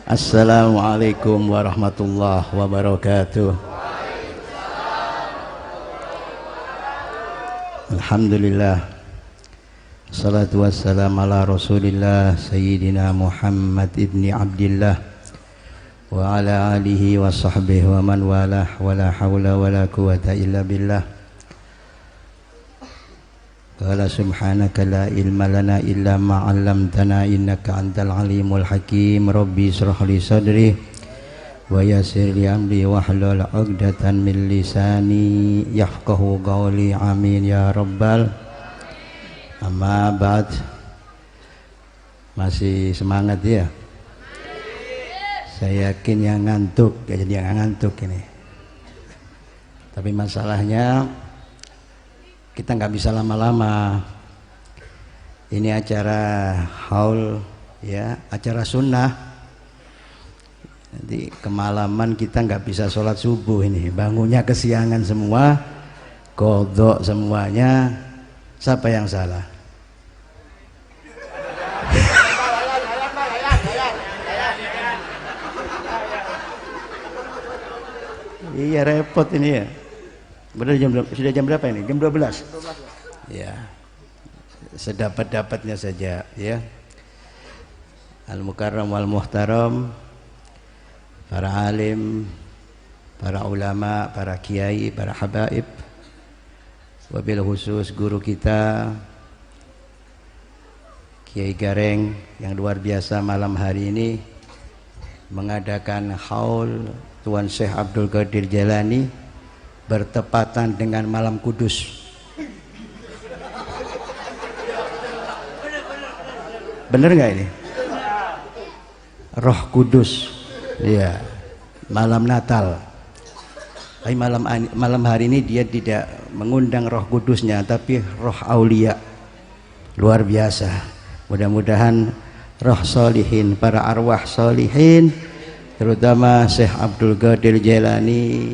Assalamualaikum warahmatullahi wabarakatuh. Alhamdulillah, salatu wassalam ala rasulillah Sayyidina Muhammad ibni Abdillah wa ala alihi wa sahbihi wa man walah, wa la hawla wa la quwata illa billah. Qala subhanaka la ilma lana illa ma 'allamtana innaka antal alimul hakim. Rabbi ishrah li sadri wa yassir li amri wahlul 'uqdatan min lisani yafqahu qawli. Amin ya rabbal. Amma ba'd. Masih semangat ya? Saya yakin yang ngantuk, jadi yang ngantuk ini. Tapi masalahnya kita nggak bisa lama-lama. Ini acara haul ya, acara sunnah. Nanti kemalaman kita nggak bisa sholat subuh ini, bangunnya kesiangan semua, qadha semuanya. Siapa yang salah? Iya repot ini ya. Benar sudah jam berapa ini? Jam 12. Ya. Sedapat-dapatnya saja ya. Al-Mukarram wal Muhtaram, para alim, para ulama, para kiai, para habaib, wabil khusus guru kita Kiai Gareng yang luar biasa malam hari ini mengadakan haul Tuan Syekh Abdul Qadir Jailani bertepatan dengan malam Kudus. Bener nggak ini? Roh Kudus. Iya, malam Natal. Tapi malam hari ini dia tidak mengundang roh kudusnya, tapi roh aulia. Luar biasa. Mudah-mudahan roh solihin, para arwah solihin, terutama Syekh Abdul Qadir Jailani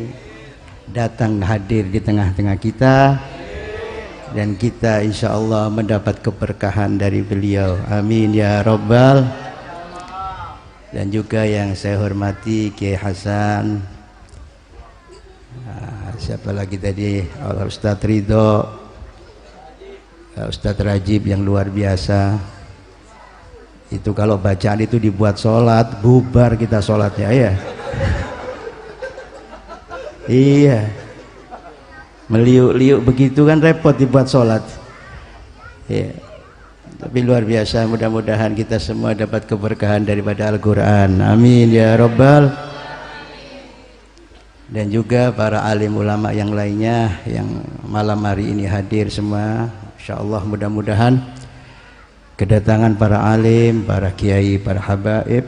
datang hadir di tengah-tengah kita, dan kita insya Allah mendapat keberkahan dari beliau. Amin ya rabbal. Dan juga yang saya hormati Kiai Hasan, siapa lagi tadi, Ustadz Ridho, Ustadz Rajib yang luar biasa. Itu kalau bacaan itu dibuat sholat, bubar kita sholatnya ya. Iya, meliuk-liuk begitu kan repot dibuat sholat. Iya. Tapi luar biasa, mudah-mudahan kita semua dapat keberkahan daripada Al-Quran. Amin ya rabbal. Dan juga para alim ulama yang lainnya yang malam hari ini hadir semua. InsyaAllah mudah-mudahan kedatangan para alim, para kiai, para habaib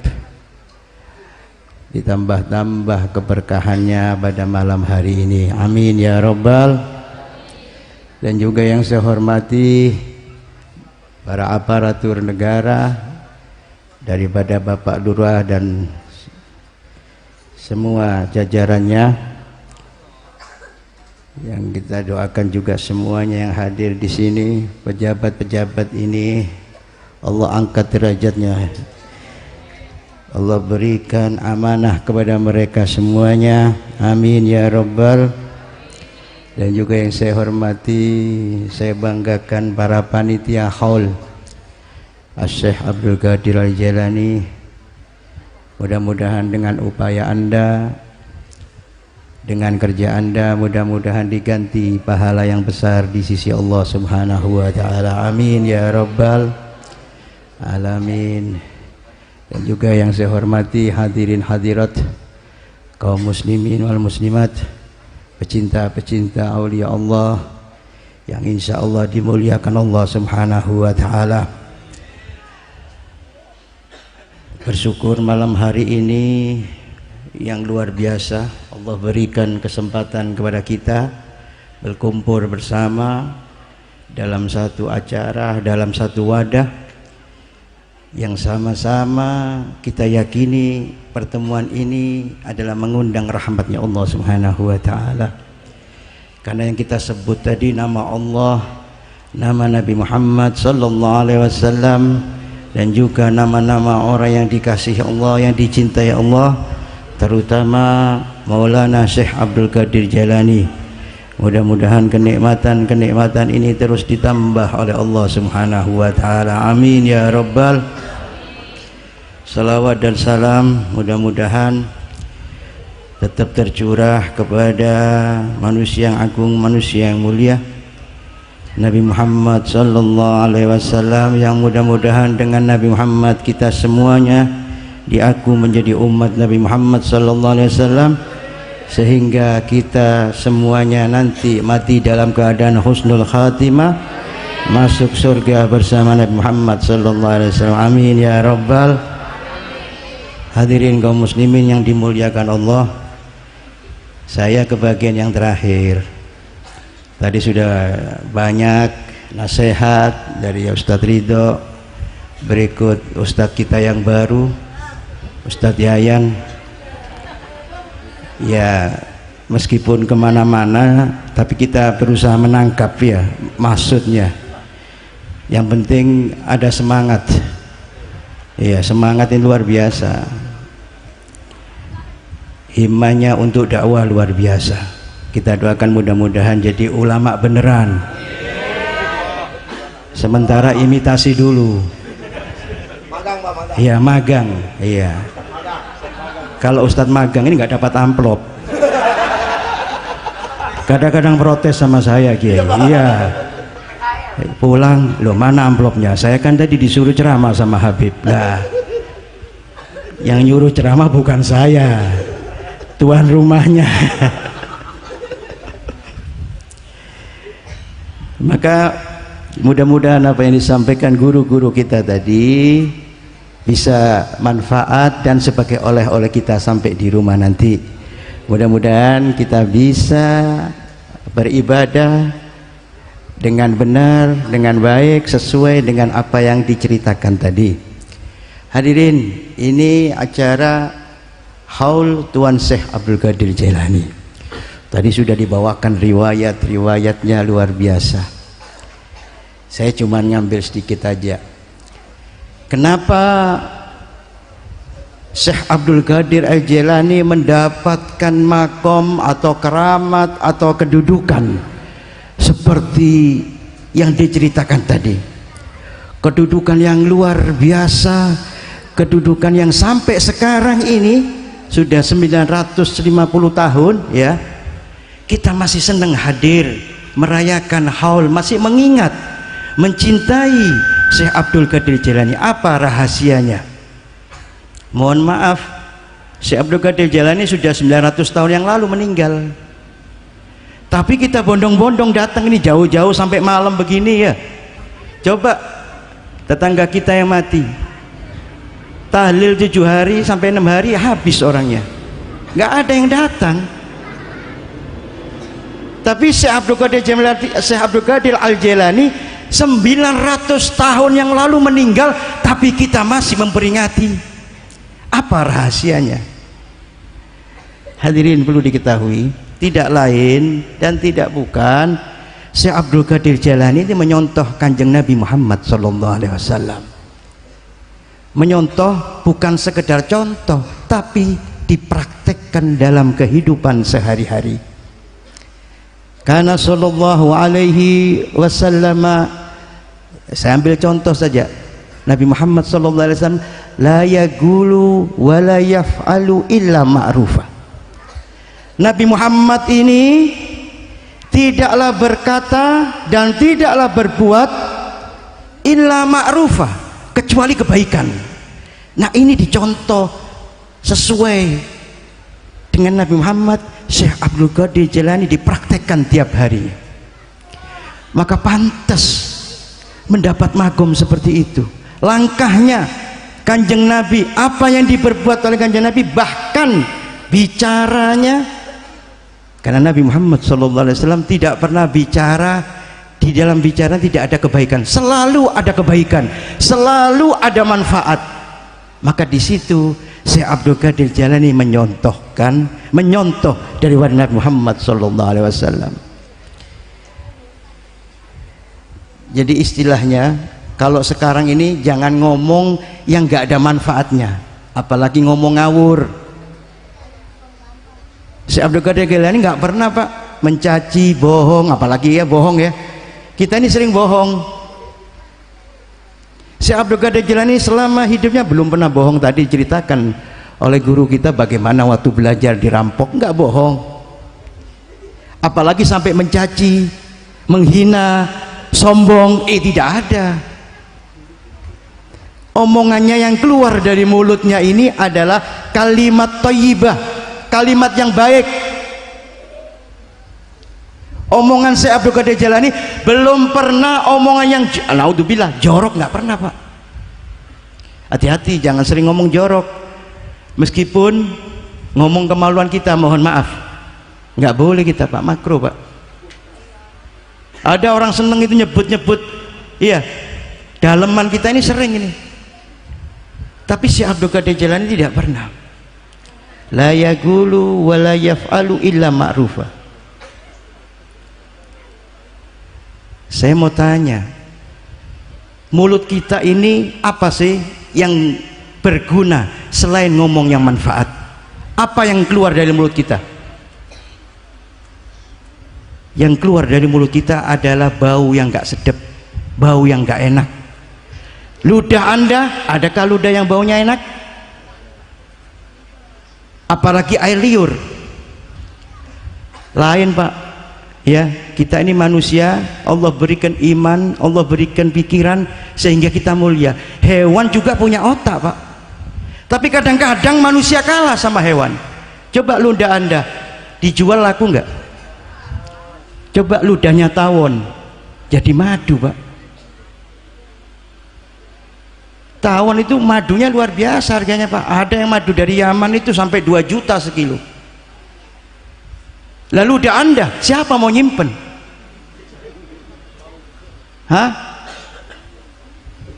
ditambah-tambah keberkahannya pada malam hari ini. Amin ya rabbal. Dan juga yang saya hormati para aparatur negara daripada Bapak Lurah dan semua jajarannya, yang kita doakan juga semuanya yang hadir di sini, pejabat-pejabat ini Allah angkat derajatnya, Allah berikan amanah kepada mereka semuanya. Amin ya rabbal. Dan juga yang saya hormati, saya banggakan para panitia haul Syekh Abdul Qadir Al-Jailani. Mudah-mudahan dengan upaya Anda, dengan kerja Anda, mudah-mudahan diganti pahala yang besar di sisi Allah Subhanahu wa taala. Amin ya rabbal alamin. Dan juga yang saya hormati hadirin hadirat, kaum muslimin wal muslimat, pecinta-pecinta aulia Allah yang insya Allah dimuliakan Allah Subhanahu wa ta'ala. Bersyukur malam hari ini yang luar biasa Allah berikan kesempatan kepada kita berkumpul bersama dalam satu acara, dalam satu wadah yang sama-sama kita yakini pertemuan ini adalah mengundang rahmatnya Allah Subhanahu wa ta'ala. Karena yang kita sebut tadi nama Allah, nama Nabi Muhammad sallallahu alaihi wasallam, dan juga nama-nama orang yang dikasihi Allah, yang dicintai Allah, terutama Maulana Syekh Abdul Qadir Jailani. Mudah-mudahan kenikmatan ini terus ditambah oleh Allah Subhanahu wa taala. Amin ya rabbal. Salawat dan salam mudah-mudahan tetap tercurah kepada manusia yang agung, manusia yang mulia, Nabi Muhammad sallallahu alaihi wasallam, yang mudah-mudahan dengan Nabi Muhammad kita semuanya diaku menjadi umat Nabi Muhammad sallallahu alaihi wasallam, sehingga kita semuanya nanti mati dalam keadaan husnul khatimah, masuk surga bersama Nabi Muhammad sallallahu alaihi wasallam. Amin ya rabbal. Hadirin kaum muslimin yang dimuliakan Allah, saya ke bagian yang terakhir. Tadi sudah banyak nasihat dari Ustadz Ridho, berikut Ustadz kita yang baru, Ustadz Yayan. Ya, meskipun kemana-mana tapi kita berusaha menangkap ya maksudnya. Yang penting ada semangat. Ya, semangat yang luar biasa, himmahnya untuk dakwah luar biasa. Kita doakan mudah-mudahan jadi ulama beneran. Sementara imitasi dulu. Iya, magang. Iya. Kalau Ustadz magang ini nggak dapat amplop. Kadang-kadang protes sama saya, Kiai. Iya. Pulang, loh mana amplopnya? Saya kan tadi disuruh ceramah sama Habib. Lah, yang nyuruh ceramah bukan saya, tuan rumahnya. Maka mudah-mudahan apa yang disampaikan guru-guru kita tadi bisa manfaat dan sebagai oleh-oleh kita sampai di rumah nanti. Mudah-mudahan kita bisa beribadah dengan benar, dengan baik, sesuai dengan apa yang diceritakan tadi. Hadirin, ini acara Haul Tuan Syekh Abdul Qadir Jailani. Tadi sudah dibawakan riwayat-riwayatnya luar biasa. Saya cuma ngambil sedikit aja. Kenapa Syekh Abdul Qadir Al-Jailani mendapatkan makom atau keramat atau kedudukan seperti yang diceritakan tadi? Kedudukan yang luar biasa, kedudukan yang sampai sekarang ini sudah 950 tahun ya, kita masih senang hadir merayakan haul, masih mengingat, mencintai Syekh Abdul Qadir Jailani. Apa rahasianya? Mohon maaf, Syekh Abdul Qadir Jailani sudah 900 tahun yang lalu meninggal, tapi kita bondong-bondong datang ini jauh-jauh sampai malam begini ya. Coba tetangga kita yang mati, tahlil 7 hari sampai 6 hari habis orangnya, nggak ada yang datang. Tapi Syekh Abdul Qadir Al-Jailani 900 tahun yang lalu meninggal, tapi kita masih memperingati. Apa rahasianya? Hadirin, perlu diketahui, tidak lain dan tidak bukan, Syekh Abdul Qadir Jailani ini menyontoh Kanjeng Nabi Muhammad SAW. Menyontoh bukan sekedar contoh, tapi dipraktekkan dalam kehidupan sehari-hari. Karena sallallahu alaihi wasallam, saya ambil contoh saja, Nabi Muhammad sallallahu alaihi wasallam la yaqulu wa la yaf'alu illa ma'rufa. Nabi Muhammad ini tidaklah berkata dan tidaklah berbuat illa ma'rufa, kecuali kebaikan. Nah, ini dicontoh sesuai dengan Nabi Muhammad. Syekh Abdul Qadir Jailani dipraktekkan tiap hari, maka pantas mendapat magom seperti itu. Langkahnya Kanjeng Nabi, apa yang diperbuat oleh Kanjeng Nabi, bahkan bicaranya, karena Nabi Muhammad SAW tidak pernah bicara, di dalam bicara tidak ada kebaikan, selalu ada kebaikan, selalu ada manfaat. Maka di situ Syekh Abdul Qadir Jailani menyontoh dari Nabi Muhammad SAW. Jadi istilahnya Kalau sekarang ini jangan ngomong yang nggak ada manfaatnya, apalagi ngomong ngawur. Syekh Abdul Qadir Jailani nggak pernah Pak mencaci, bohong, apalagi ya bohong ya. Kita ini sering bohong. Syekh Abdul Qadir Jailani selama hidupnya belum pernah bohong. Tadi ceritakan oleh guru kita bagaimana waktu belajar dirampok, nggak bohong. Apalagi sampai mencaci, menghina, sombong, tidak ada. Omongannya yang keluar dari mulutnya ini adalah kalimat thayyibah, kalimat yang baik. Omongan Syekh Abdul Qadir Jailani belum pernah omongan yang naudzubillah jorok, nggak pernah Pak. Hati-hati, jangan sering ngomong jorok. Meskipun ngomong kemaluan kita, mohon maaf, nggak boleh kita Pak, makruh Pak. Ada orang seneng itu nyebut-nyebut, iya, daleman kita ini sering ini. Tapi Syekh Abdul Qadir Jailani tidak pernah. La yaqulu wa la yaf'alu illa ma'rufa. Saya mau tanya, mulut kita ini apa sih yang berguna selain ngomong yang manfaat? Apa yang keluar dari mulut kita? Yang keluar dari mulut kita adalah bau yang gak sedap, bau yang gak enak. Ludah Anda, adakah ludah yang baunya enak? Apalagi air liur. Lain Pak, ya, kita ini manusia, Allah berikan iman, Allah berikan pikiran sehingga kita mulia. Hewan juga punya otak Pak, tapi kadang-kadang manusia kalah sama hewan. Coba ludah Anda dijual laku enggak? Coba ludahnya tawon jadi madu Pak. Tawon itu madunya luar biasa harganya Pak. Ada yang madu dari Yaman itu sampai 2 juta sekilo. Lalu udah Anda, siapa mau nyimpen? Hah?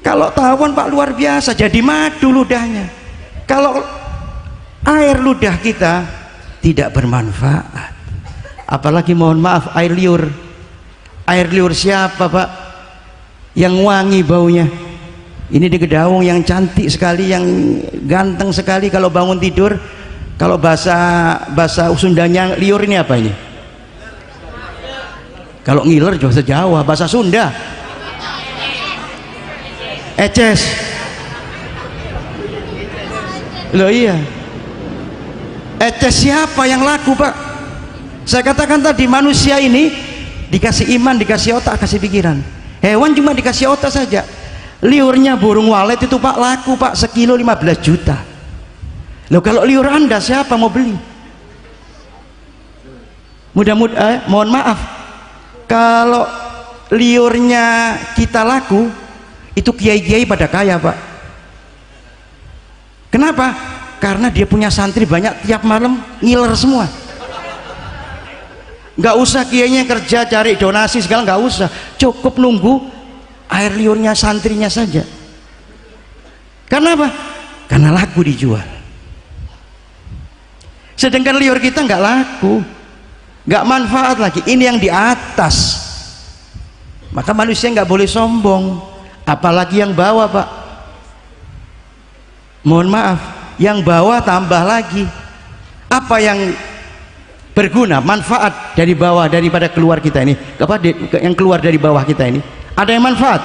Kalau tawon Pak luar biasa, jadi madu ludahnya. Kalau air ludah kita tidak bermanfaat, apalagi mohon maaf air liur. Air liur siapa Pak yang wangi baunya? Ini di Kedaung yang cantik sekali, yang ganteng sekali, kalau bangun tidur, kalau bahasa Sundanya liur ini apa ini? Kalau ngiler bahasa Jawa, bahasa Sunda eces. Loh iya, eces siapa yang laku Pak? Saya katakan tadi, manusia ini dikasih iman, dikasih otak, kasih pikiran. Hewan cuma dikasih otak saja. Liurnya burung walet itu Pak laku Pak, sekilo 15 juta. Loh kalau liur Anda siapa mau beli? Mudah-mudahan, mohon maaf, kalau liurnya kita laku, itu kiai-kiai pada kaya Pak. Kenapa? Karena dia punya santri banyak, tiap malam ngiler semua. Nggak usah kiainya kerja cari donasi segala, nggak usah, cukup nunggu air liurnya santrinya saja. Karena apa? Karena laku dijual. Sedangkan liur kita nggak laku, nggak manfaat lagi. Ini yang di atas. Maka manusia nggak boleh sombong, apalagi yang bawah Pak. Mohon maaf, yang bawah tambah lagi. Apa yang berguna, manfaat dari bawah, daripada keluar kita ini? Apa yang keluar dari bawah kita ini? Ada yang manfaat?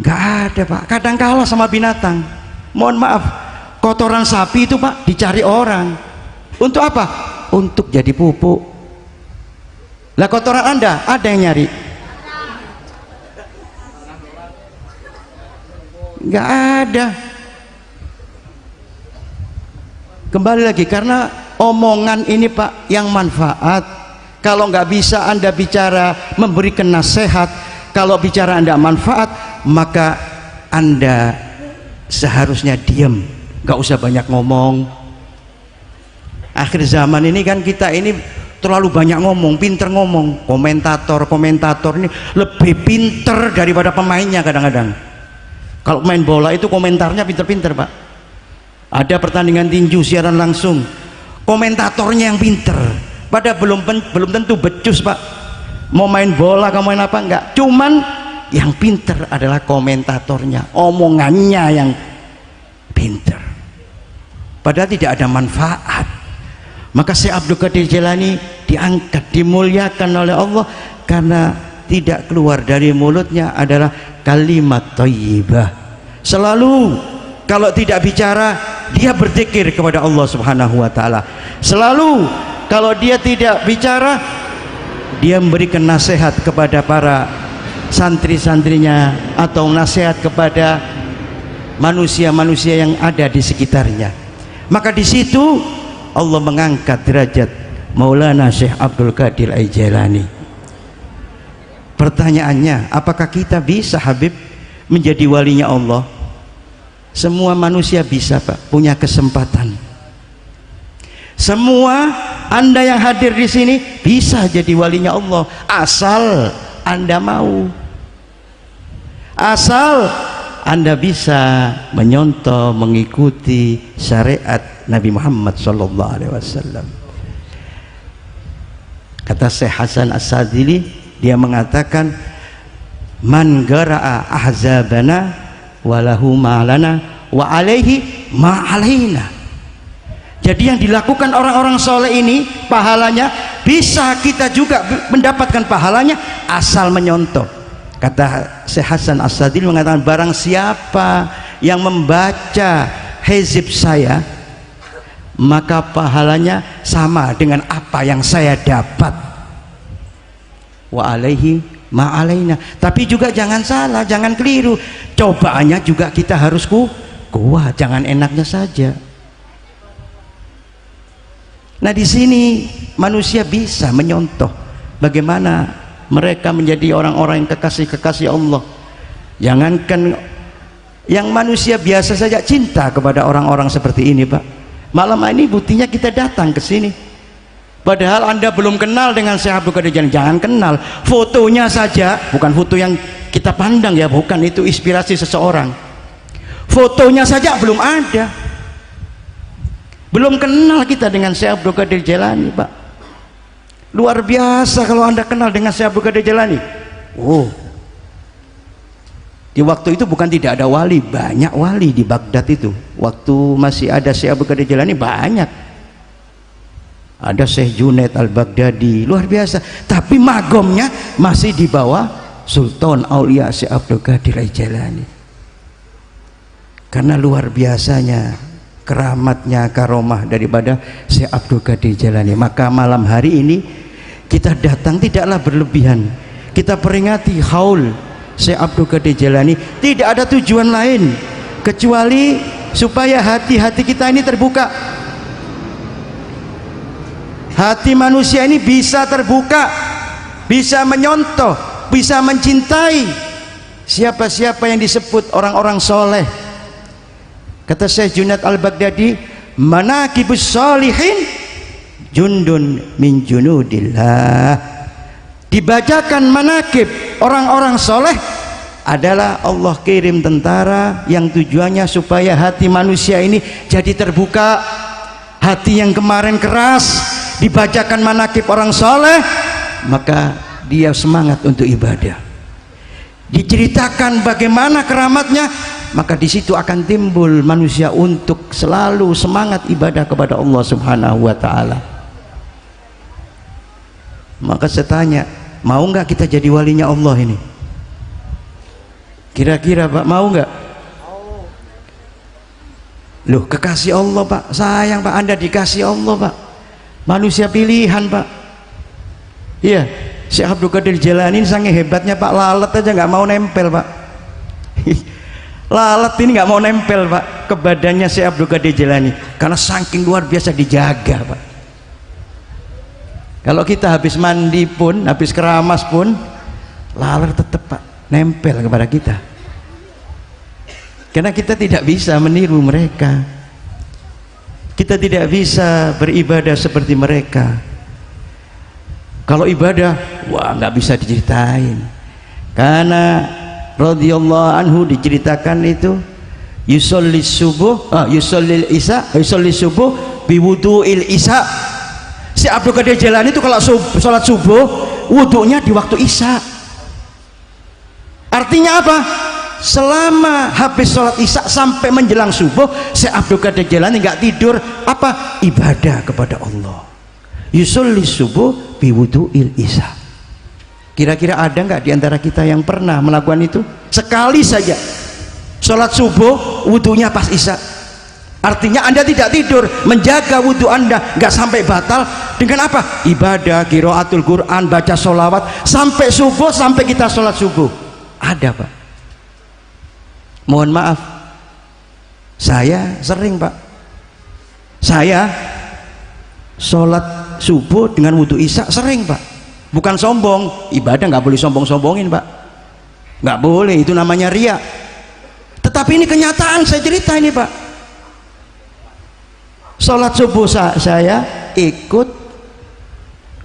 Nggak ada Pak. Kadang kalah sama binatang. Mohon maaf, kotoran sapi itu Pak dicari orang. Untuk apa? Untuk jadi pupuk. Lah kotoran Anda ada yang nyari? Nggak ada. Kembali lagi, karena omongan ini Pak yang manfaat. Kalau nggak bisa Anda bicara memberikan nasihat, kalau bicara Anda manfaat, maka Anda seharusnya diam, nggak usah banyak ngomong. Akhir zaman ini kan kita ini terlalu banyak ngomong, pinter ngomong. Komentator ini lebih pinter daripada pemainnya kadang-kadang. Kalau main bola itu komentarnya pinter-pinter Pak. Ada pertandingan tinju siaran langsung, komentatornya yang pinter. Padahal belum tentu becus Pak. Mau main bola, kamu main apa enggak? Cuman yang pinter adalah komentatornya, omongannya yang pinter, padahal tidak ada manfaat. Maka Syekh Abdul Qadir Jailani diangkat, dimuliakan oleh Allah karena tidak keluar dari mulutnya adalah kalimat thayyibah. Selalu kalau tidak bicara dia berzikir kepada Allah Subhanahu wa taala. Selalu kalau dia tidak bicara dia memberikan nasihat kepada para santri-santrinya atau nasihat kepada manusia-manusia yang ada di sekitarnya. Maka di situ Allah mengangkat derajat Maulana Syekh Abdul Qadir Jailani. Pertanyaannya, apakah kita bisa Habib menjadi walinya Allah? Semua manusia bisa Pak, punya kesempatan. Semua Anda yang hadir di sini bisa jadi walinya Allah, asal Anda mau, asal Anda bisa menyontoh, mengikuti syariat Nabi Muhammad SAW. Kata Syekh Hasan As-Sadili, dia mengatakan, man gara'a ahzabana walahu ma'alana wa alaihi ma'alaina. Jadi yang dilakukan orang-orang soleh ini pahalanya bisa kita juga mendapatkan pahalanya asal menyontoh. Kata Syekh Hasan As-Sadili mengatakan, barang siapa yang membaca hizib saya maka pahalanya sama dengan apa yang saya dapat. Wa alaihi ma'alaina. Tapi juga jangan salah, jangan keliru, cobaannya juga kita harus kuat, jangan enaknya saja. Nah di sini manusia bisa menyontoh bagaimana mereka menjadi orang-orang yang kekasih-kekasih Allah. Jangankan yang manusia biasa saja cinta kepada orang-orang seperti ini Pak. Malam ini buktinya kita datang ke sini. Padahal Anda belum kenal dengan Syekh Abdul Qadir Jailani, jangan kenal. Fotonya saja, bukan foto yang kita pandang ya, bukan, itu inspirasi seseorang. Fotonya saja belum ada. Belum kenal kita dengan Syekh Abdul Qadir Jailani Pak. Luar biasa kalau Anda kenal dengan Syekh Abdul Qadir Jailani. Oh, di waktu itu bukan tidak ada wali, banyak wali di Baghdad itu. Waktu masih ada Syekh Abdul Qadir Jailani banyak. Ada Syekh Junaid Al-Baghdadi, luar biasa. Tapi magomnya masih di bawah Sultan Aulia Syekh Abdul Qadir Jailani. Karena luar biasanya keramatnya, karomah daripada Syekh Abdul Qadir Jailani. Maka malam hari ini kita datang tidaklah berlebihan. Kita peringati haul Syekh Abdul Qadir Jailani, tidak ada tujuan lain kecuali supaya hati-hati kita ini terbuka. Hati manusia ini bisa terbuka, bisa menyontoh, bisa mencintai siapa-siapa yang disebut orang-orang soleh. Kata Syekh Junaid Al-Baghdadi, manaqibus sholihin jundun min junudillah. Dibacakan manaqib orang-orang soleh adalah Allah kirim tentara yang tujuannya supaya hati manusia ini jadi terbuka. Hati yang kemarin keras, dibacakan manaqib orang soleh, maka dia semangat untuk ibadah. Diceritakan bagaimana keramatnya, maka di situ akan timbul manusia untuk selalu semangat ibadah kepada Allah Subhanahu wa taala. Maka saya tanya, mau nggak kita jadi walinya Allah ini? Kira-kira Pak mau nggak? Loh, kekasih Allah Pak, sayang Pak, Anda dikasih Allah Pak, manusia pilihan Pak. Iya, Syekh Abdul Qadir Jailani sangat hebatnya Pak, lalat aja nggak mau nempel Pak. Lalat ini nggak mau nempel Pak ke badannya Syekh Abdul Qadir Jailani karena saking luar biasa dijaga Pak. Kalau kita habis mandi pun, habis keramas pun, lalat tetap Pak nempel kepada kita. Karena kita tidak bisa meniru mereka, kita tidak bisa beribadah seperti mereka. Kalau ibadah, wah nggak bisa diceritain. Karena radhiyallahu anhu diceritakan itu yusolli subuh, yusolli isya, yusolli subuh biwudu'il isya. Si Abdul Qadir Jailani itu kalau sholat subuh, wudunya di waktu isya. Artinya apa? Selama habis sholat isya sampai menjelang subuh, Syekh Abdul Qadir Jailani nggak tidur, apa? Ibadah kepada Allah. Yusolli subuh biwudu'il isya. Kira-kira ada nggak di antara kita yang pernah melakukan itu? Sekali saja sholat subuh wudunya pas isya. Artinya Anda tidak tidur, menjaga wudhu Anda nggak sampai batal dengan apa? Ibadah, qiraatul Quran, baca sholawat sampai subuh, sampai kita sholat subuh. Ada, Pak? Mohon maaf, saya sering, Pak. Saya sholat subuh dengan wudhu isya sering, Pak. Bukan sombong, ibadah nggak boleh sombong-sombongin, Pak. Nggak boleh, itu namanya riya. Tetapi ini kenyataan, saya cerita ini, Pak. Sholat subuh saya ikut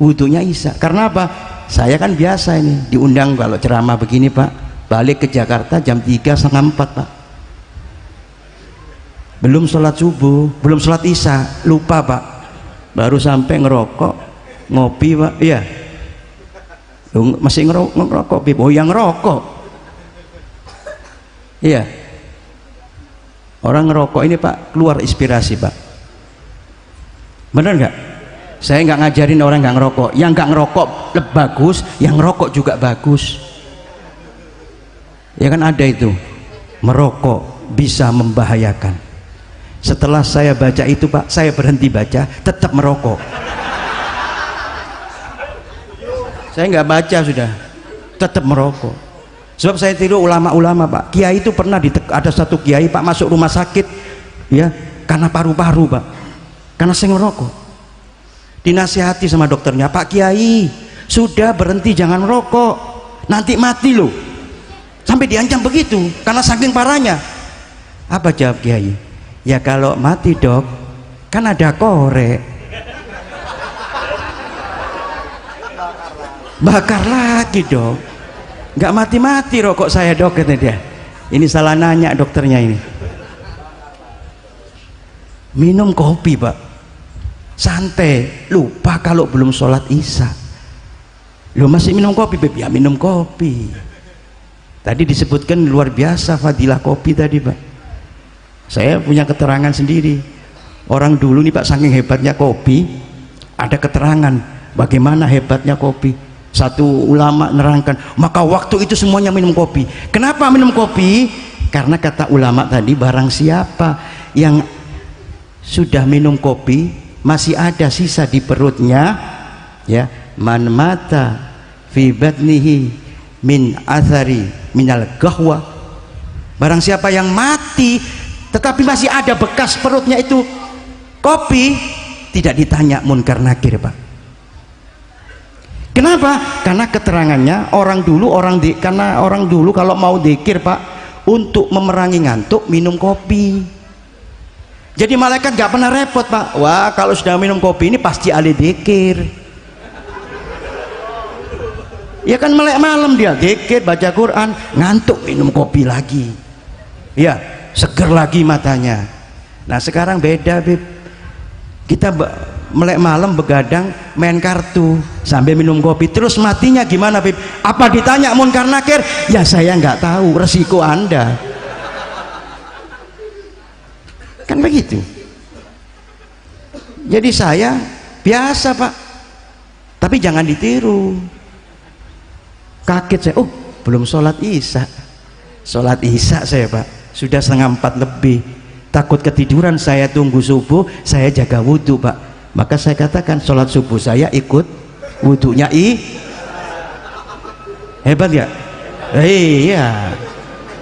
wudhunya isya. Karena apa? Saya kan biasa ini diundang kalau ceramah begini, Pak. Balik ke Jakarta jam 3:30, Pak. Belum sholat subuh, belum sholat isya, lupa, Pak. Baru sampai ngerokok, ngopi, Pak. Iya, masih ngerokok, Bib. Oh, yang ngerokok. Iya, orang ngerokok ini, Pak, keluar inspirasi, Pak. Bener nggak? Saya nggak ngajarin orang nggak ngerokok. Yang nggak ngerokok lebih bagus, yang ngerokok juga bagus. Ya kan ada itu, merokok bisa membahayakan. Setelah saya baca itu, Pak, saya berhenti baca, tetap merokok. Saya nggak baca sudah, tetap merokok. Sebab saya tiru ulama-ulama, Pak. Kiai itu pernah ada satu kiai, Pak, masuk rumah sakit, ya, karena paru-paru, Pak, karena saya merokok. Dinasihati sama dokternya, Pak Kiai, sudah berhenti, jangan merokok, nanti mati loh. Sampai diancam begitu karena saking parahnya. Apa jawab Kiai? Ya kalau mati, Dok, kan ada korek, bakar lagi, Dok. Nggak mati-mati rokok saya, Dok, kata dia. Ini salah nanya dokternya ini. Minum kopi, Pak, santai, lupa kalau belum sholat isya. Lu masih minum kopi, Beb? Ya minum kopi. Tadi disebutkan luar biasa fadilah kopi tadi, Pak. Saya punya keterangan sendiri. Orang dulu nih, Pak, saking hebatnya kopi, ada keterangan bagaimana hebatnya kopi. Satu ulama nerangkan, maka waktu itu semuanya minum kopi. Kenapa minum kopi? Karena kata ulama tadi, barang siapa yang sudah minum kopi masih ada sisa di perutnya, ya, man mata fi batnihi min athari minal gahwa, barang siapa yang mati tetapi masih ada bekas perutnya itu kopi, tidak ditanya munkar nakir, Pak. Kenapa? Karena keterangannya karena orang dulu kalau mau dzikir, Pak, untuk memerangi ngantuk minum kopi. Jadi malaikat gak pernah repot, Pak. Wah, kalau sudah minum kopi ini pasti ahli dzikir. Ya kan melek malam dia dzikir, baca Quran, ngantuk minum kopi lagi. Ya, seger lagi matanya. Nah, sekarang beda, Bib. Kita melek malam begadang main kartu sambil minum kopi, terus matinya gimana, Bib? Apa ditanya munkar nakir? Ya saya nggak tahu, resiko Anda. Kan begitu. Jadi saya biasa, Pak. Tapi jangan ditiru. Kaget saya, oh belum sholat isya. Sholat isya saya, Pak, sudah 3:30 lebih. Takut ketiduran, saya tunggu subuh, saya jaga wudhu, Pak. Maka saya katakan sholat subuh saya ikut wudhunya hebat ya? Iya.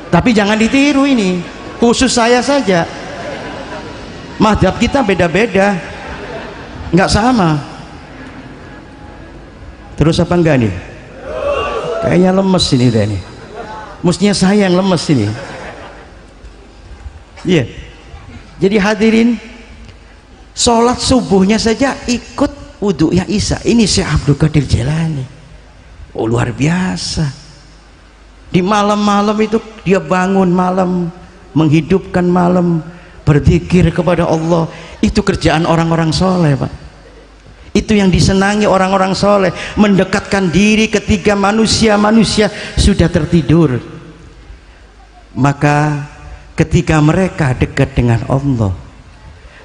Tapi jangan ditiru ini, khusus saya saja. Mazhab kita beda-beda, nggak sama. Terus apa enggak nih? Kayaknya lemes ini deh nih. Mestinya saya yang lemes ini. Iya. Jadi hadirin, sholat subuhnya saja ikut wudhunya isya. Ini Syekh Abdul Qadir Jailani. Oh, luar biasa. Di malam-malam itu dia bangun malam, menghidupkan malam, berzikir kepada Allah. Itu kerjaan orang-orang soleh, Pak. Itu yang disenangi orang-orang soleh, mendekatkan diri ketika manusia sudah tertidur. Maka ketika mereka dekat dengan Allah,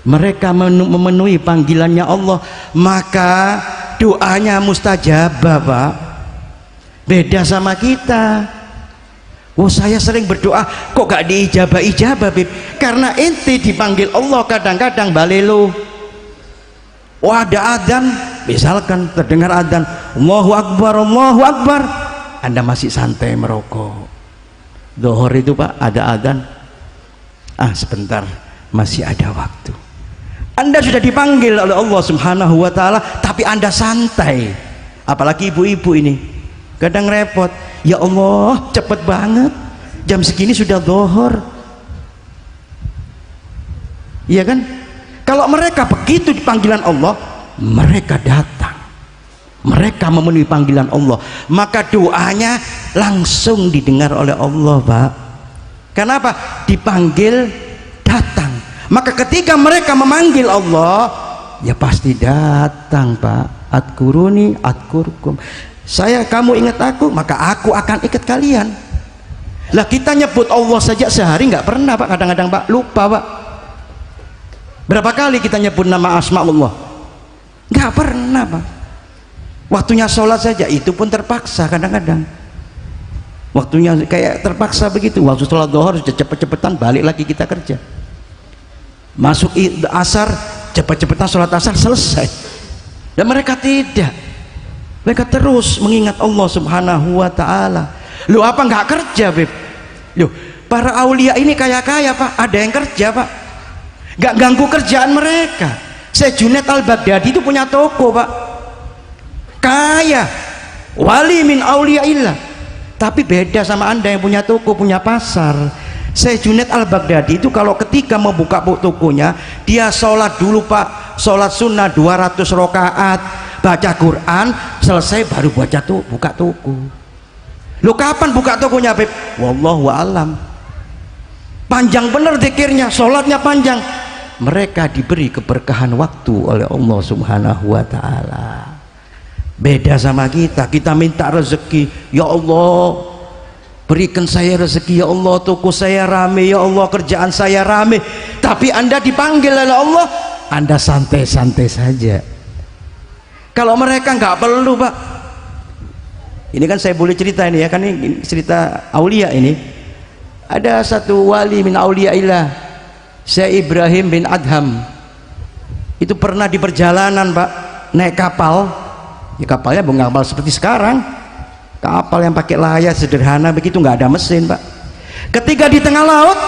mereka memenuhi panggilannya Allah, maka doanya mustajabah, Pak. Beda sama kita. Oh, saya sering berdoa kok gak diijabah-ijabah, Bib? Karena ente dipanggil Allah kadang-kadang balelo. Oh, ada adzan, misalkan terdengar adzan, Allahu Akbar, Allahu Akbar, Anda masih santai merokok. Zuhur itu, Pak, ada adzan, sebentar, masih ada waktu. Anda sudah dipanggil oleh Allah Subhanahu wa ta'ala, tapi Anda santai. Apalagi ibu-ibu ini kadang repot, ya Allah cepet banget, jam segini sudah zuhur. Iya kan? Kalau mereka begitu di panggilan Allah, mereka datang, mereka memenuhi panggilan Allah, maka doanya langsung didengar oleh Allah, Pak. Kenapa? Dipanggil, datang. Maka ketika mereka memanggil Allah, ya pasti datang, Pak. Adkuruni adkurkum. Kamu ingat aku, maka aku akan ikat kalian. Lah kita nyebut Allah saja sehari nggak pernah, Pak. Kadang-kadang, Pak, lupa, Pak. Berapa kali kita nyebut nama asma Allah? Nggak pernah, Pak. Waktunya sholat saja itu pun terpaksa kadang-kadang. Waktunya kayak terpaksa begitu. Waktu sholat zuhur sudah cepet-cepetan balik lagi kita kerja. Masuk asar, cepet-cepetan sholat asar selesai. Dan mereka tidak. Mereka terus mengingat Allah Subhanahu wa ta'ala. Loh, apa nggak kerja, Beb? Loh, para aulia ini kaya-kaya, Pak. Ada yang kerja, Pak. Nggak ganggu kerjaan mereka. Syekh Junaid Al-Baghdadi itu punya toko, Pak. Kaya, wali min auliaillah. Tapi beda sama Anda yang punya toko, punya pasar. Syekh Junaid Al-Baghdadi itu kalau ketika mau buka tokonya, dia sholat dulu, Pak. Sholat sunnah 200 rakaat, baca Quran, selesai baru buka toko. Loh, kapan buka tokonya, Beb? Wallahu a'lam. Panjang bener zikirnya, sholatnya panjang. Mereka diberi keberkahan waktu oleh Allah Subhanahu wa ta'ala. Beda sama kita. Kita minta rezeki, ya Allah berikan saya rezeki, ya Allah toko saya rame, ya Allah kerjaan saya rame. Tapi Anda dipanggil oleh Allah, Anda santai-santai saja. Kalau mereka nggak perlu, Pak. Ini kan saya boleh cerita ini ya, kan ini cerita aulia ini. Ada satu wali min auliaillah, Syekh Ibrahim bin Adham. Itu pernah di perjalanan, Pak, naik kapal. Ya, kapalnya bukan kapal seperti sekarang. Kapal yang pakai layar sederhana begitu, nggak ada mesin, Pak. Ketika di tengah laut,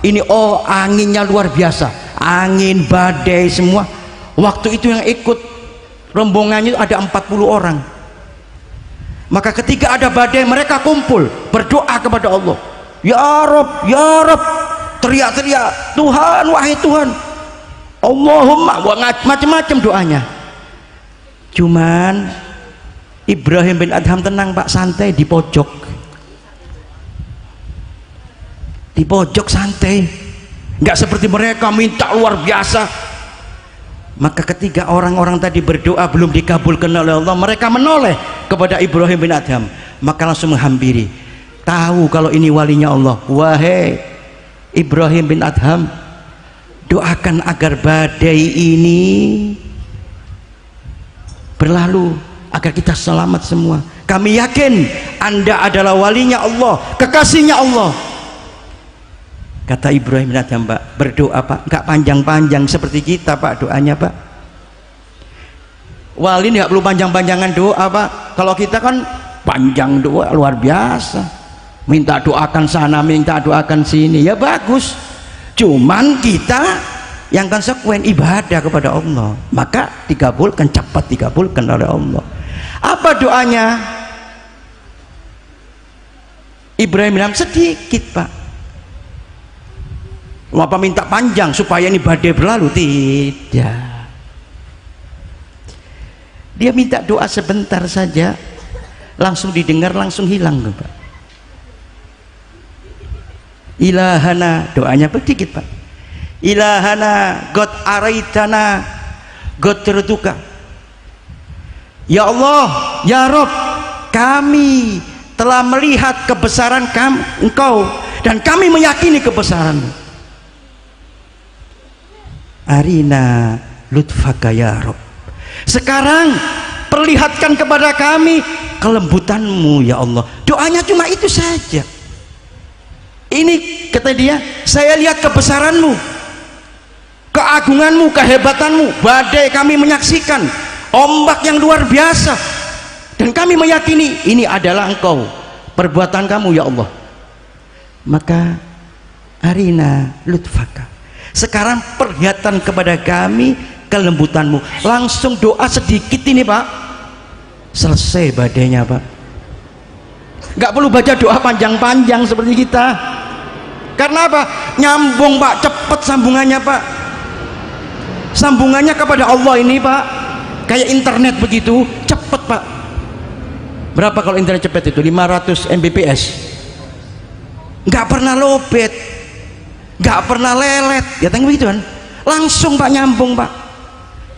ini anginnya luar biasa, angin badai semua. Waktu itu yang ikut rombongannya ada 40 orang. Maka ketika ada badai, mereka kumpul berdoa kepada Allah. Ya Rob, ya Rob, teriak-teriak, Tuhan, wahai Tuhan, Allahumma, macam-macam doanya. Cuman Ibrahim bin Adham tenang, Pak, santai di pojok. Di pojok santai, nggak seperti mereka minta luar biasa. Maka ketika orang-orang tadi berdoa belum dikabulkan oleh Allah, mereka menoleh kepada Ibrahim bin Adham, maka langsung menghampiri. Tahu kalau ini walinya Allah. Wahai Ibrahim bin Adham, doakan agar badai ini berlalu, agar kita selamat semua. Kami yakin Anda adalah walinya Allah, kekasihnya Allah. Kata Ibrahim bin Adham, Pak, berdoa, Pak, nggak panjang-panjang seperti kita, Pak, doanya, Pak. Wali nggak perlu panjang-panjangan doa, Pak. Kalau kita kan panjang doa luar biasa, minta doakan sana, minta doakan sini, ya bagus. Cuman kita yang konsekuen ibadah kepada Allah, maka dikabulkan, cepat dikabulkan oleh Allah. Apa doanya Ibrahim bin Adham? Sedikit, Pak. Apa minta panjang supaya ini badai berlalu? Tidak. Dia minta doa sebentar saja, langsung didengar, langsung hilang, Pak. Ilahana, doanya sedikit, Pak. Ilahana God araitana God terduka. Ya Allah, ya Rob, kami telah melihat kebesaran Engkau dan kami meyakini kebesaran-Mu. Arina lutfaka ya Rabb. Sekarang perlihatkan kepada kami kelembutan-Mu ya Allah. Doanya cuma itu saja. Ini kata dia, saya lihat kebesaran-Mu, keagungan-Mu, kehebatan-Mu. Badai kami menyaksikan, ombak yang luar biasa, dan kami meyakini ini adalah Engkau, perbuatan Kamu ya Allah. Maka arina lutfaka, sekarang perlihatkan kepada kami kelembutan-Mu. Langsung doa sedikit ini Pak, selesai badainya Pak. Nggak perlu baca doa panjang-panjang seperti kita. Karena apa? Nyambung Pak, cepet sambungannya Pak. Sambungannya kepada Allah ini Pak, kayak internet begitu, cepet Pak. Berapa kalau internet cepet itu? 500 Mbps. Nggak pernah lobet, nggak pernah lelet, ya tanya begitu kan? Langsung Pak, nyambung Pak.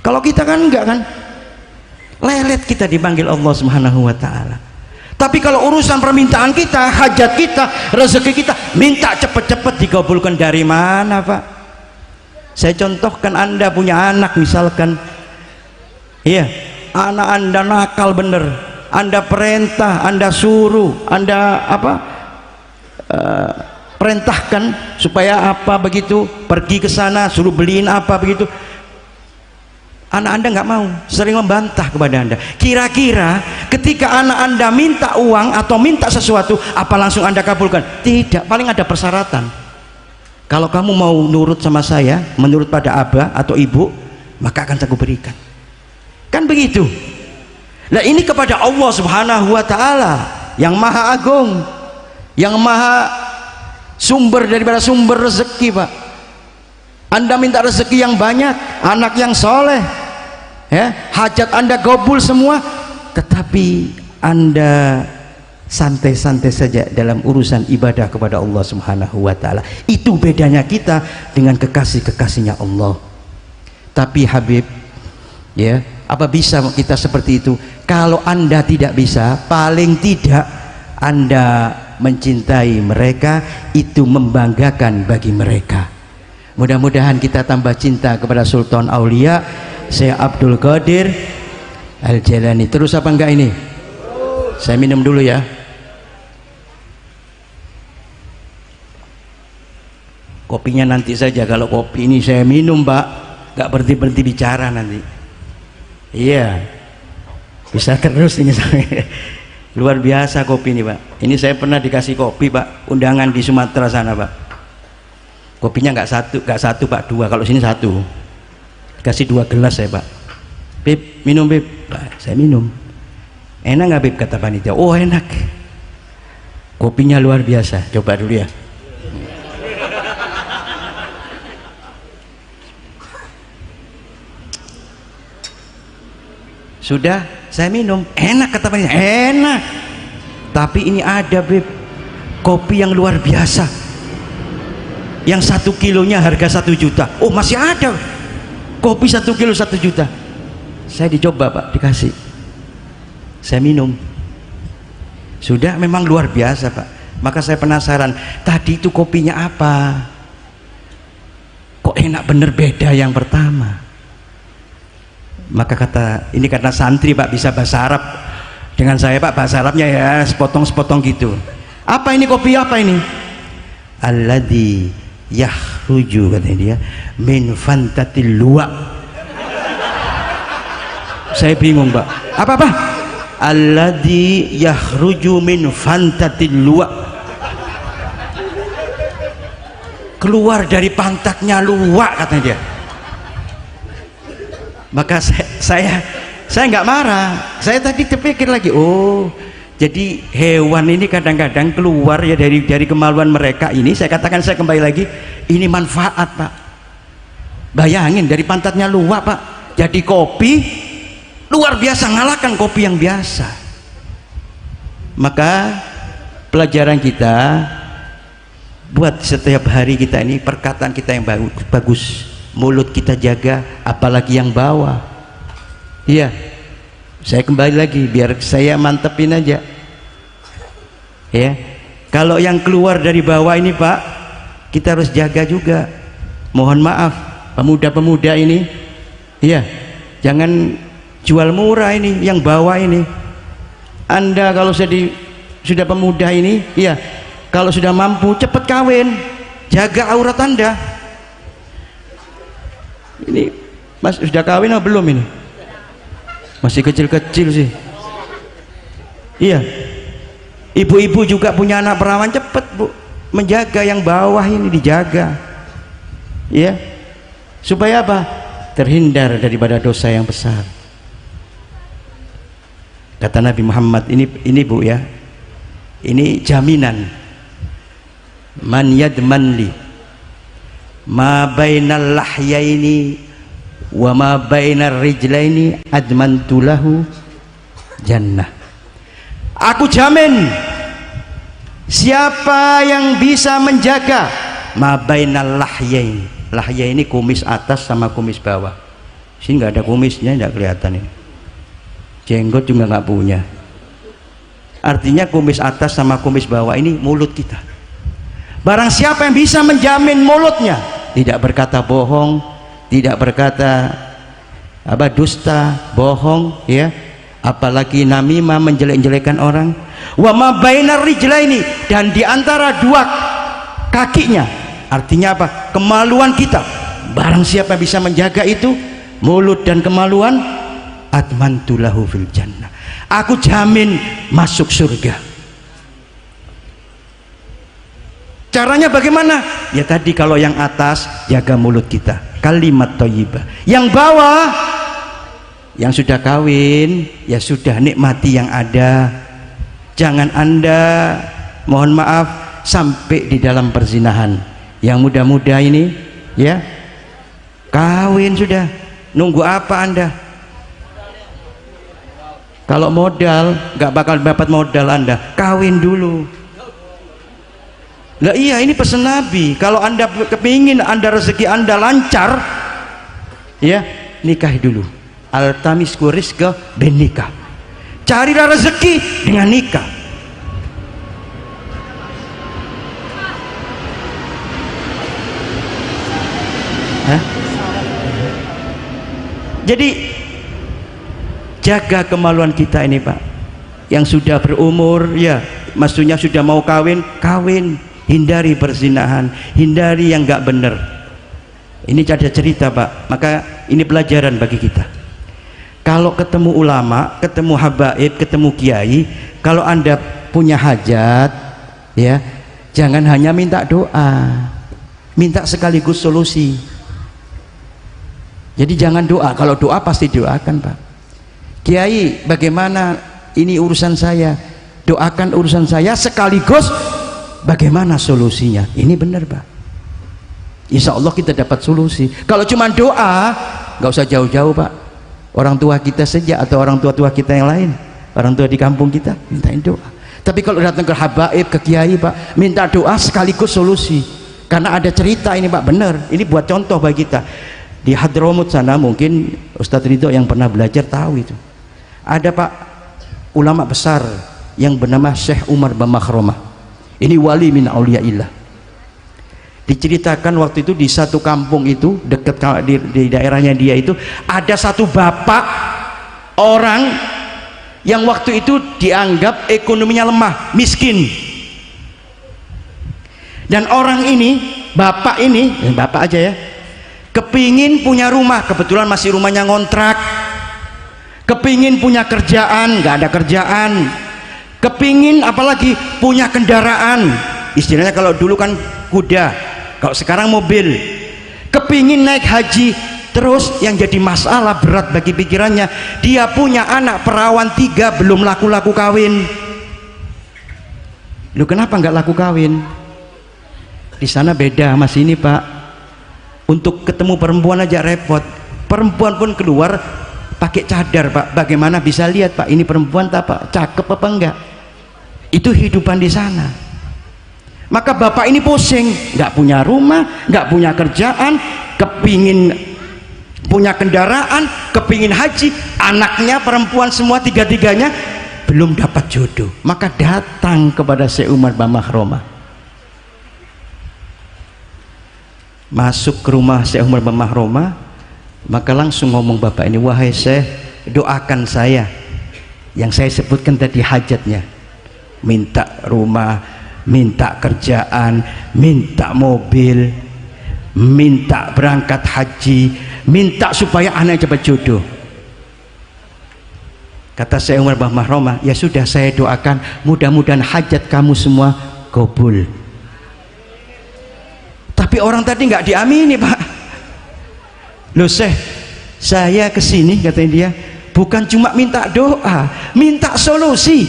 Kalau kita kan enggak kan, lelet kita dipanggil Allah Subhanahu wa Ta'ala. Tapi kalau urusan permintaan kita, hajat kita, rezeki kita, minta cepet-cepet dikabulkan. Dari mana Pak? Saya contohkan, Anda punya anak misalkan, iya, anak Anda nakal bener, Anda perintah, Anda suruh, Anda apa, perintahkan supaya apa begitu, pergi ke sana, suruh beliin apa begitu, anak Anda nggak mau, sering membantah kepada Anda. Kira-kira ketika anak Anda minta uang atau minta sesuatu, apa langsung Anda kabulkan? Tidak, paling ada persyaratan. Kalau kamu mau nurut sama saya, menurut pada abah atau ibu, maka akan saya berikan. Kan begitu. Nah ini kepada Allah Subhanahu wa Ta'ala yang maha agung, yang maha sumber daripada sumber rezeki Pak. Anda minta rezeki yang banyak, anak yang soleh, ya, hajat Anda kabul semua, tetapi Anda santai-santai saja dalam urusan ibadah kepada Allah Subhanahu wa Ta'ala. Itu bedanya kita dengan kekasih-kekasihnya Allah. Tapi Habib, ya, apa bisa kita seperti itu? Kalau Anda tidak bisa, paling tidak Anda mencintai mereka, itu membanggakan bagi mereka. Mudah-mudahan kita tambah cinta kepada Sultan Aulia Syekh Abdul Qadir Al-Jailani. Terus apa enggak ini? Saya minum dulu ya. Kopinya nanti saja. Kalau kopi ini saya minum Pak, nggak berhenti-berhenti bicara nanti. Iya, bisa terus ini. Luar biasa kopi ini Pak. Ini saya pernah dikasih kopi Pak, undangan di Sumatera sana Pak. Kopinya nggak satu Pak, dua. Kalau sini satu. Kasih 2 gelas saya Pak. Bib, minum Bib. Pak, saya minum. Enak nggak Bib, kata panitia? Oh enak. Kopinya luar biasa. Coba dulu ya. Sudah, saya minum. Enak, kata panitia. Enak. Tapi ini ada Bib, kopi yang luar biasa, yang 1 kilonya harga 1 juta. Oh masih ada kopi 1 kilo 1 juta. Saya dicoba Pak, dikasih, saya minum. Sudah, memang luar biasa Pak. Maka saya penasaran, tadi itu kopinya apa, kok enak bener, beda yang pertama. Maka kata, ini karena santri Pak bisa bahasa Arab dengan saya Pak, bahasa Arabnya ya sepotong-sepotong gitu. Apa ini kopi, apa ini? Alladzi yahruju, katanya dia, min fantatil luwa. Saya bingung Pak, apa-apa? Alladzi yahruju min fantatil luwa, keluar dari pantatnya luwak, katanya dia. Maka saya nggak marah. Saya tadi terpikir lagi, oh jadi hewan ini kadang-kadang keluar ya dari kemaluan mereka ini. Saya katakan, saya kembali lagi, ini manfaat Pak. Bayangin, dari pantatnya luwak Pak, jadi kopi luar biasa, ngalahkan kopi yang biasa. Maka pelajaran kita buat setiap hari kita ini, perkataan kita yang bagus, mulut kita jaga, apalagi yang bawah. Iya, saya kembali lagi biar saya mantepin aja ya. Kalau yang keluar dari bawah ini Pak, kita harus jaga juga. Mohon maaf pemuda-pemuda ini, iya, jangan jual murah ini yang bawah ini. Anda kalau sudah pemuda ini, iya, kalau sudah mampu cepat kawin, jaga aurat Anda. Ini Mas sudah kawin atau belum ini? Masih kecil-kecil sih. Iya, ibu-ibu juga punya anak perawan, cepet Bu, menjaga yang bawah ini, dijaga ya, supaya apa? Terhindar daripada dosa yang besar. Kata Nabi Muhammad, ini Bu ya, ini jaminan, man yadman li ma bainal lahyaini wa ma bainar rijlaini admantu lahu jannah. Aku jamin, siapa yang bisa menjaga ma bainal lahyaini, lahya ini kumis atas sama kumis bawah. Sini nggak ada kumisnya, nggak kelihatan ini. Jenggot juga nggak punya. Artinya kumis atas sama kumis bawah ini mulut kita. Barang siapa yang bisa menjamin mulutnya, tidak berkata bohong, tidak berkata dusta, bohong, ya, apalagi namimah, menjelek-jelekan orang. Wa ma bainar rijlaini, dan di antara dua kakinya, artinya apa? Kemaluan kita. Barang siapa bisa menjaga itu, mulut dan kemaluan, admantu lahu fil jannah, aku jamin masuk surga. Caranya bagaimana? Ya tadi, kalau yang atas jaga mulut kita, kalimat thayyibah. Yang bawah, yang sudah kawin, ya sudah, nikmati yang ada. Jangan Anda, mohon maaf, sampai di dalam perzinahan. Yang muda-muda ini, ya, kawin sudah, nunggu apa Anda? Kalau modal, nggak bakal dapat modal Anda, kawin dulu. Lah iya, ini pesan Nabi. Kalau Anda kepingin rezeki Anda lancar, ya, nikahi dulu. Altamisku rizqa bin nikah. Carilah rezeki dengan nikah. Hah? Jadi jaga kemaluan kita ini Pak. Yang sudah berumur, ya, maksudnya sudah mau kawin, kawin. Hindari perzinahan, hindari yang nggak benar. Ini ada cerita Pak, maka ini pelajaran bagi kita. Kalau ketemu ulama, ketemu habaib, ketemu kiai, kalau Anda punya hajat, ya, jangan hanya minta doa, minta sekaligus solusi. Jadi jangan doa, kalau doa pasti doakan Pak. Kiai, bagaimana ini urusan saya? Doakan urusan saya sekaligus bagaimana solusinya. Ini benar Pak, insya Allah kita dapat solusi. Kalau cuma doa, nggak usah jauh-jauh Pak, orang tua kita saja atau orang tua-tua kita yang lain, orang tua di kampung kita, mintain doa. Tapi kalau datang ke habaib, ke kiai Pak, minta doa sekaligus solusi. Karena ada cerita ini Pak, benar, ini buat contoh bagi kita. Di Hadramut sana, mungkin Ustadz Ridho yang pernah belajar tahu itu, ada Pak ulama besar yang bernama Syekh Umar bin Makhromah. Ini wali min auliyaillah. Diceritakan waktu itu di satu kampung itu, dekat di daerahnya dia itu, ada satu bapak orang yang waktu itu dianggap ekonominya lemah, miskin. Dan orang ini, bapak ini, bapak aja ya, kepingin punya rumah, kebetulan masih rumahnya ngontrak. Kepingin punya kerjaan, nggak ada kerjaan. Kepingin apalagi punya kendaraan, istilahnya kalau dulu kan kuda, kalau sekarang mobil. Kepingin naik haji. Terus yang jadi masalah berat bagi pikirannya, dia punya anak perawan 3 belum laku-laku kawin. Lu kenapa nggak laku kawin? Di sana beda sama sini Pak. Untuk ketemu perempuan aja repot. Perempuan pun keluar pakai cadar Pak. Bagaimana bisa lihat Pak ini perempuan tak Pak, cakep apa enggak? Itu kehidupan di sana. Maka bapak ini pusing, nggak punya rumah, nggak punya kerjaan, kepingin punya kendaraan, kepingin haji, anaknya perempuan semua 3-3-nya, belum dapat jodoh, maka datang kepada Syekh Umar bin Mahromah. Masuk ke rumah Syekh Umar bin Mahromah, maka langsung ngomong bapak ini, wahai Syekh, doakan saya yang saya sebutkan tadi hajatnya, minta rumah, minta kerjaan, minta mobil, minta berangkat haji, minta supaya anak cepat jodoh. Kata Syekh Umar bin Mahromah, ya sudah saya doakan, mudah-mudahan hajat kamu semua kabul. Tapi orang tadi nggak diamini, Pak. Loh Syekh, saya kesini, katanya dia, bukan cuma minta doa, minta solusi.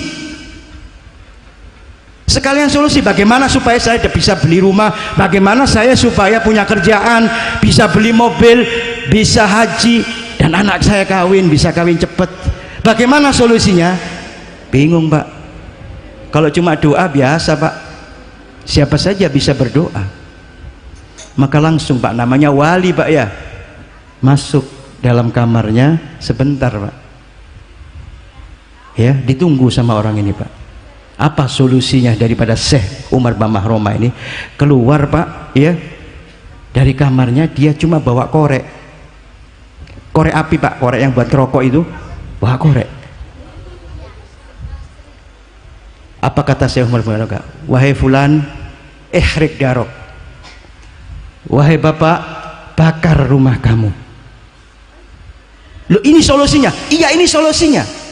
Sekalian solusi, bagaimana supaya saya bisa beli rumah, bagaimana saya supaya punya kerjaan, bisa beli mobil, bisa haji, dan anak saya kawin, bisa kawin cepet. Bagaimana solusinya? Bingung, Pak. Kalau cuma doa biasa, Pak, siapa saja bisa berdoa. Maka langsung, Pak, namanya wali, Pak, ya, masuk dalam kamarnya sebentar, Pak, ya, ditunggu sama orang ini, Pak. Apa solusinya daripada Syekh Umar bin Mahromah ini? Keluar, Pak, ya, dari kamarnya, dia cuma bawa korek api, Pak, korek yang buat rokok itu, bawa korek. Apa kata Syekh Umar bin Mahromah? Wahai fulan, ihrik darok, wahai bapak, bakar rumah kamu. Loh, ini solusinya? Iya, ini solusinya.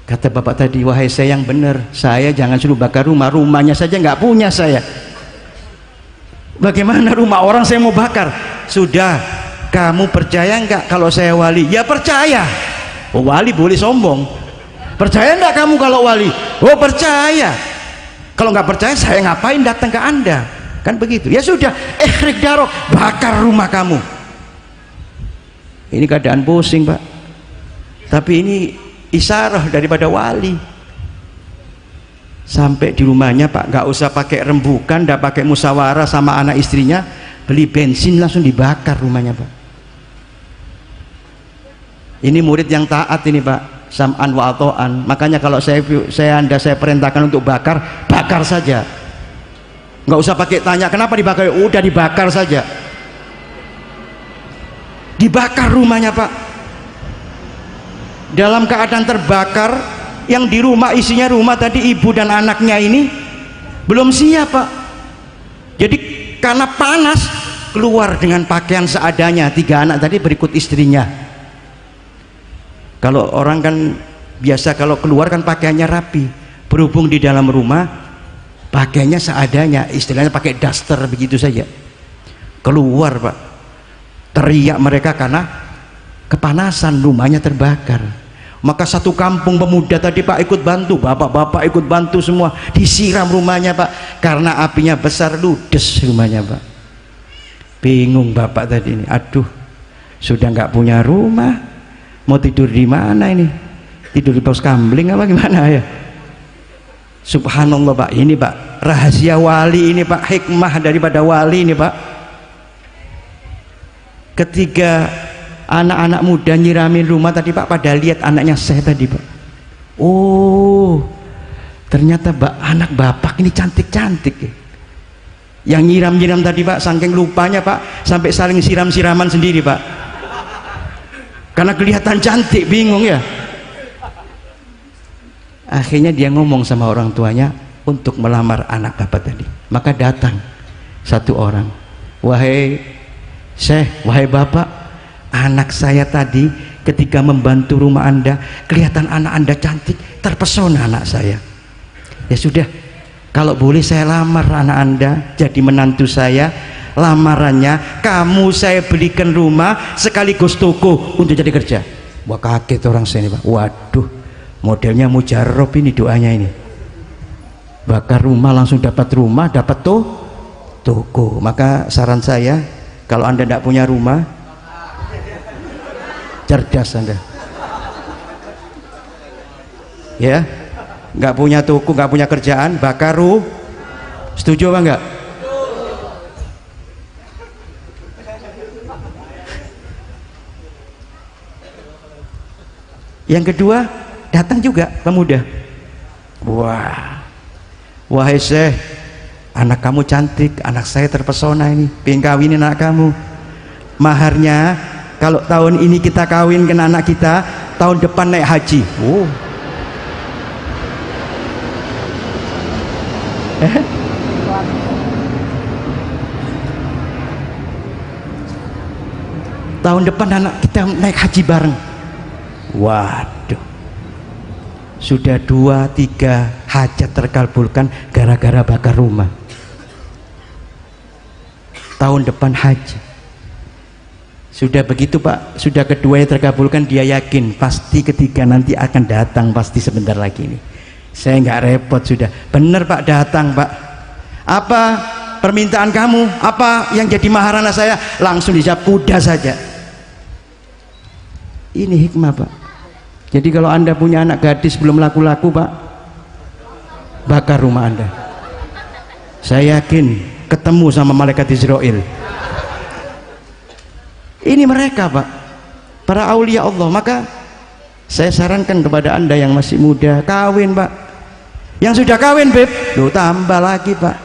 Kata bapak tadi, wahai saya yang benar, saya jangan suruh bakar rumah, rumahnya saja nggak punya saya. Bagaimana rumah orang saya mau bakar? Sudah, kamu percaya nggak kalau saya wali? Ya percaya. Oh, wali boleh sombong. Percaya nggak kamu kalau wali? Oh, percaya. Kalau nggak percaya, saya ngapain datang ke anda? Kan begitu. Ya sudah, ihrik darok, bakar rumah kamu. Ini keadaan pusing, Pak, tapi ini isyarah daripada wali. Sampai di rumahnya, Pak, nggak usah pakai rembukan, nggak pakai musyawarah sama anak istrinya, beli bensin langsung dibakar rumahnya, Pak. Ini murid yang taat ini, Pak, sam'an wa ato'an. Makanya kalau saya perintahkan untuk bakar, bakar saja, nggak usah pakai tanya kenapa dibakar, udah dibakar saja. Dibakar rumahnya, Pak. Dalam keadaan terbakar, yang di rumah isinya rumah tadi ibu dan anaknya ini belum siap, Pak. Jadi karena panas, keluar dengan pakaian seadanya, 3 anak tadi berikut istrinya. Kalau orang kan biasa kalau keluar kan pakaiannya rapi, berhubung di dalam rumah pakaiannya seadanya, istilahnya pakai daster begitu saja. Keluar, Pak, teriak mereka karena kepanasan, rumahnya terbakar. Maka satu kampung pemuda tadi, Pak, ikut bantu, bapak-bapak ikut bantu semua, disiram rumahnya, Pak, karena apinya besar, ludes rumahnya, Pak. Bingung bapak tadi ini, aduh, sudah nggak punya rumah, mau tidur di mana ini? Tidur di pos kambling apa gimana ya? Subhanallah, Pak, ini, Pak, rahasia wali ini, Pak, hikmah daripada wali ini, Pak. Ketika anak-anak muda nyiramin rumah tadi, Pak, pada lihat anaknya saya tadi, Pak. Oh, ternyata anak bapak ini cantik-cantik ya. Yang nyiram-nyiram tadi, Pak, saking lupanya, Pak, sampai saling siram-siraman sendiri, Pak, karena kelihatan cantik. Bingung ya. Akhirnya dia ngomong sama orang tuanya untuk melamar anak bapak tadi. Maka datang satu orang, wahai Syekh, wahai bapak, anak saya tadi ketika membantu rumah anda, kelihatan anak anda cantik, terpesona anak saya. Ya sudah, kalau boleh saya lamar anak anda jadi menantu saya. Lamarannya, kamu saya belikan rumah sekaligus toko untuk jadi kerja. Wah, kaget orang sini, Pak. Waduh, modelnya mujarab ini doanya ini. Bakar rumah langsung dapat rumah, dapat toko. Maka saran saya, kalau anda tidak punya rumah, cerdas anda, ya, nggak punya toko, nggak punya kerjaan, bakar rumah. Setuju apa enggak? Yang kedua, datang juga pemuda. Wah, wahai Syekh, anak kamu cantik, anak saya terpesona ini, pengen kawinin anak kamu. Maharnya kalau tahun ini kita kawinkan anak kita, tahun depan naik haji. Oh. Tahun depan anak kita naik haji bareng. Waduh, sudah 2-3 hajat terkabulkan gara-gara bakar rumah. Tahun depan haji. Sudah begitu Pak, sudah kedua yang terkabulkan, dia yakin pasti ketiga nanti akan datang, pasti sebentar lagi ini. Saya nggak repot sudah. Bener Pak, datang Pak. Apa permintaan kamu? Apa yang jadi mahar anak saya? Langsung dijawab, kuda saja. Ini hikmah Pak. Jadi kalau Anda punya anak gadis belum laku-laku Pak, bakar rumah Anda. Saya yakin ketemu sama malaikat Israel. Ini mereka Pak, para aulia Allah. Maka saya sarankan kepada Anda yang masih muda, kawin Pak. Yang sudah kawin Beb, loh tambah lagi Pak.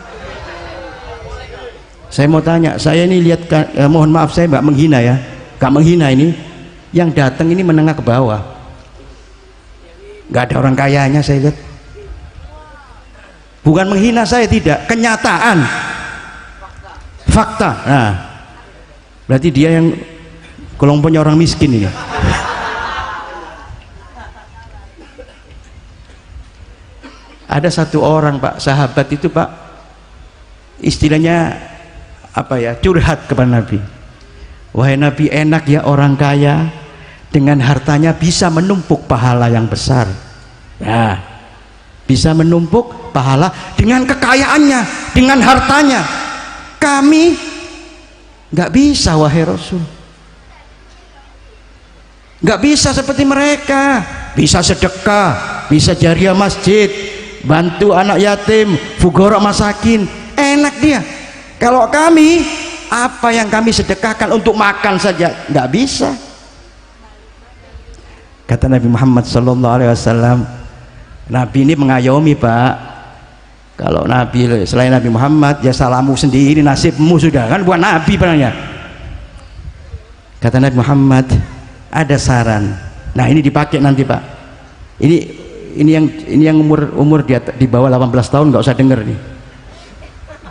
Saya mau tanya, saya ini lihat, mohon maaf saya Mbak menghina ya, gak menghina ini, yang datang ini menengah ke bawah, gak ada orang kayanya saya lihat. Bukan menghina saya, tidak, kenyataan, fakta. Nah, berarti dia yang kelompoknya orang miskin ini. Ada satu orang Pak, sahabat itu Pak, istilahnya apa ya, curhat kepada Nabi. Wahai Nabi, enak ya orang kaya dengan hartanya bisa menumpuk pahala yang besar. Ya, bisa menumpuk pahala dengan kekayaannya, dengan hartanya. Kami nggak bisa wahai Rasul, nggak bisa seperti mereka. Bisa sedekah, bisa jariah masjid, bantu anak yatim, fugara masakin, enak dia. Kalau kami, apa yang kami sedekahkan untuk makan saja nggak bisa. Kata Nabi Muhammad SAW, Nabi ini mengayomi Pak. Kalau Nabi selain Nabi Muhammad, ya salahmu sendiri, nasibmu sudah, kan bukan Nabi sebenarnya. Kata Nabi Muhammad, ada saran. Nah ini dipakai nanti Pak. Ini yang umur di bawah 18 tahun nggak usah denger nih.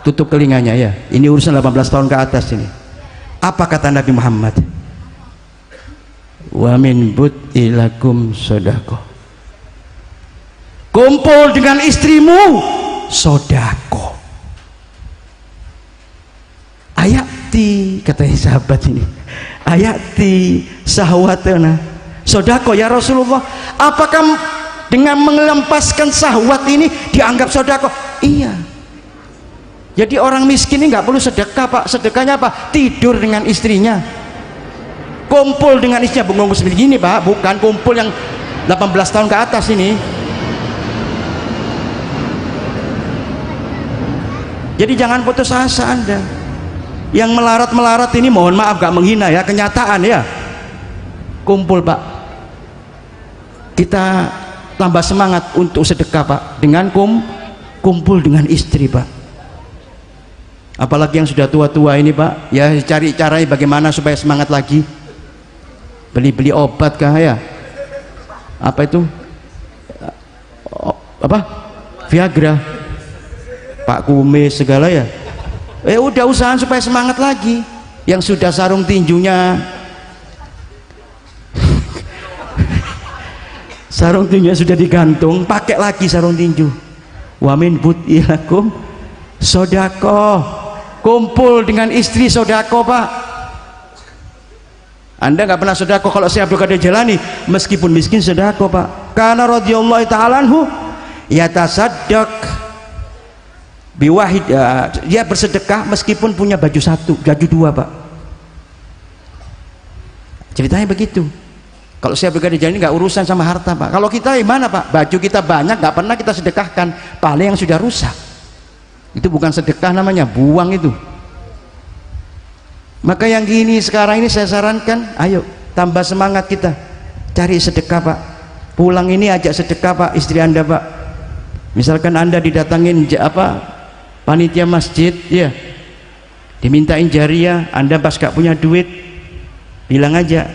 Tutup telinganya ya. Ini urusan 18 tahun ke atas ini. Apa kata Nabi Muhammad? Wa min butilakum sodako. Kumpul dengan istrimu, sodako. Ayati, kata sahabat ini. Ayati sahwatana sodako ya Rasulullah. Apakah dengan melepaskan sahwat ini dianggap sodako? Iya. Jadi orang miskin ini nggak perlu sedekah Pak. Sedekahnya apa? Tidur dengan istrinya, kumpul dengan istrinya. Bukan begini Pak, bukan kumpul yang 18 tahun ke atas ini. Jadi jangan putus asa Anda. Yang melarat ini mohon maaf gak menghina ya, kenyataan ya. Kumpul Pak, kita tambah semangat untuk sedekah Pak, dengan kumpul dengan istri Pak. Apalagi yang sudah tua-tua ini Pak, ya cari caranya bagaimana supaya semangat lagi. Beli obat kah ya, apa itu, apa, Viagra, Pak Kumis segala ya. Udah usahakan supaya semangat lagi. Yang sudah sarung tinjunya sarung tinjunya sudah digantung, pakai lagi sarung tinju. Wa min butilakum sodako. Kumpul dengan istri sodako Pak. Anda nggak pernah sodako, kalau saya Abdul Qadir Jalani meskipun miskin sodako Pak. Karena radhiyallahu ta'ala anhu yatasaddaq biwahid, dia bersedekah meskipun punya baju satu, baju dua Pak. Ceritanya begitu. Kalau saya Abdul Qadir Jalani nggak urusan sama harta Pak. Kalau kita gimana Pak? Baju kita banyak nggak pernah kita sedekahkan, paling yang sudah rusak. Itu bukan sedekah namanya, buang itu. Maka yang gini sekarang ini saya sarankan, ayo tambah semangat kita cari sedekah Pak. pulang ini ajak sedekah Pak istri Anda Pak. Misalkan Anda didatangin panitia masjid ya, dimintain jariah, Anda pas gak punya duit bilang aja,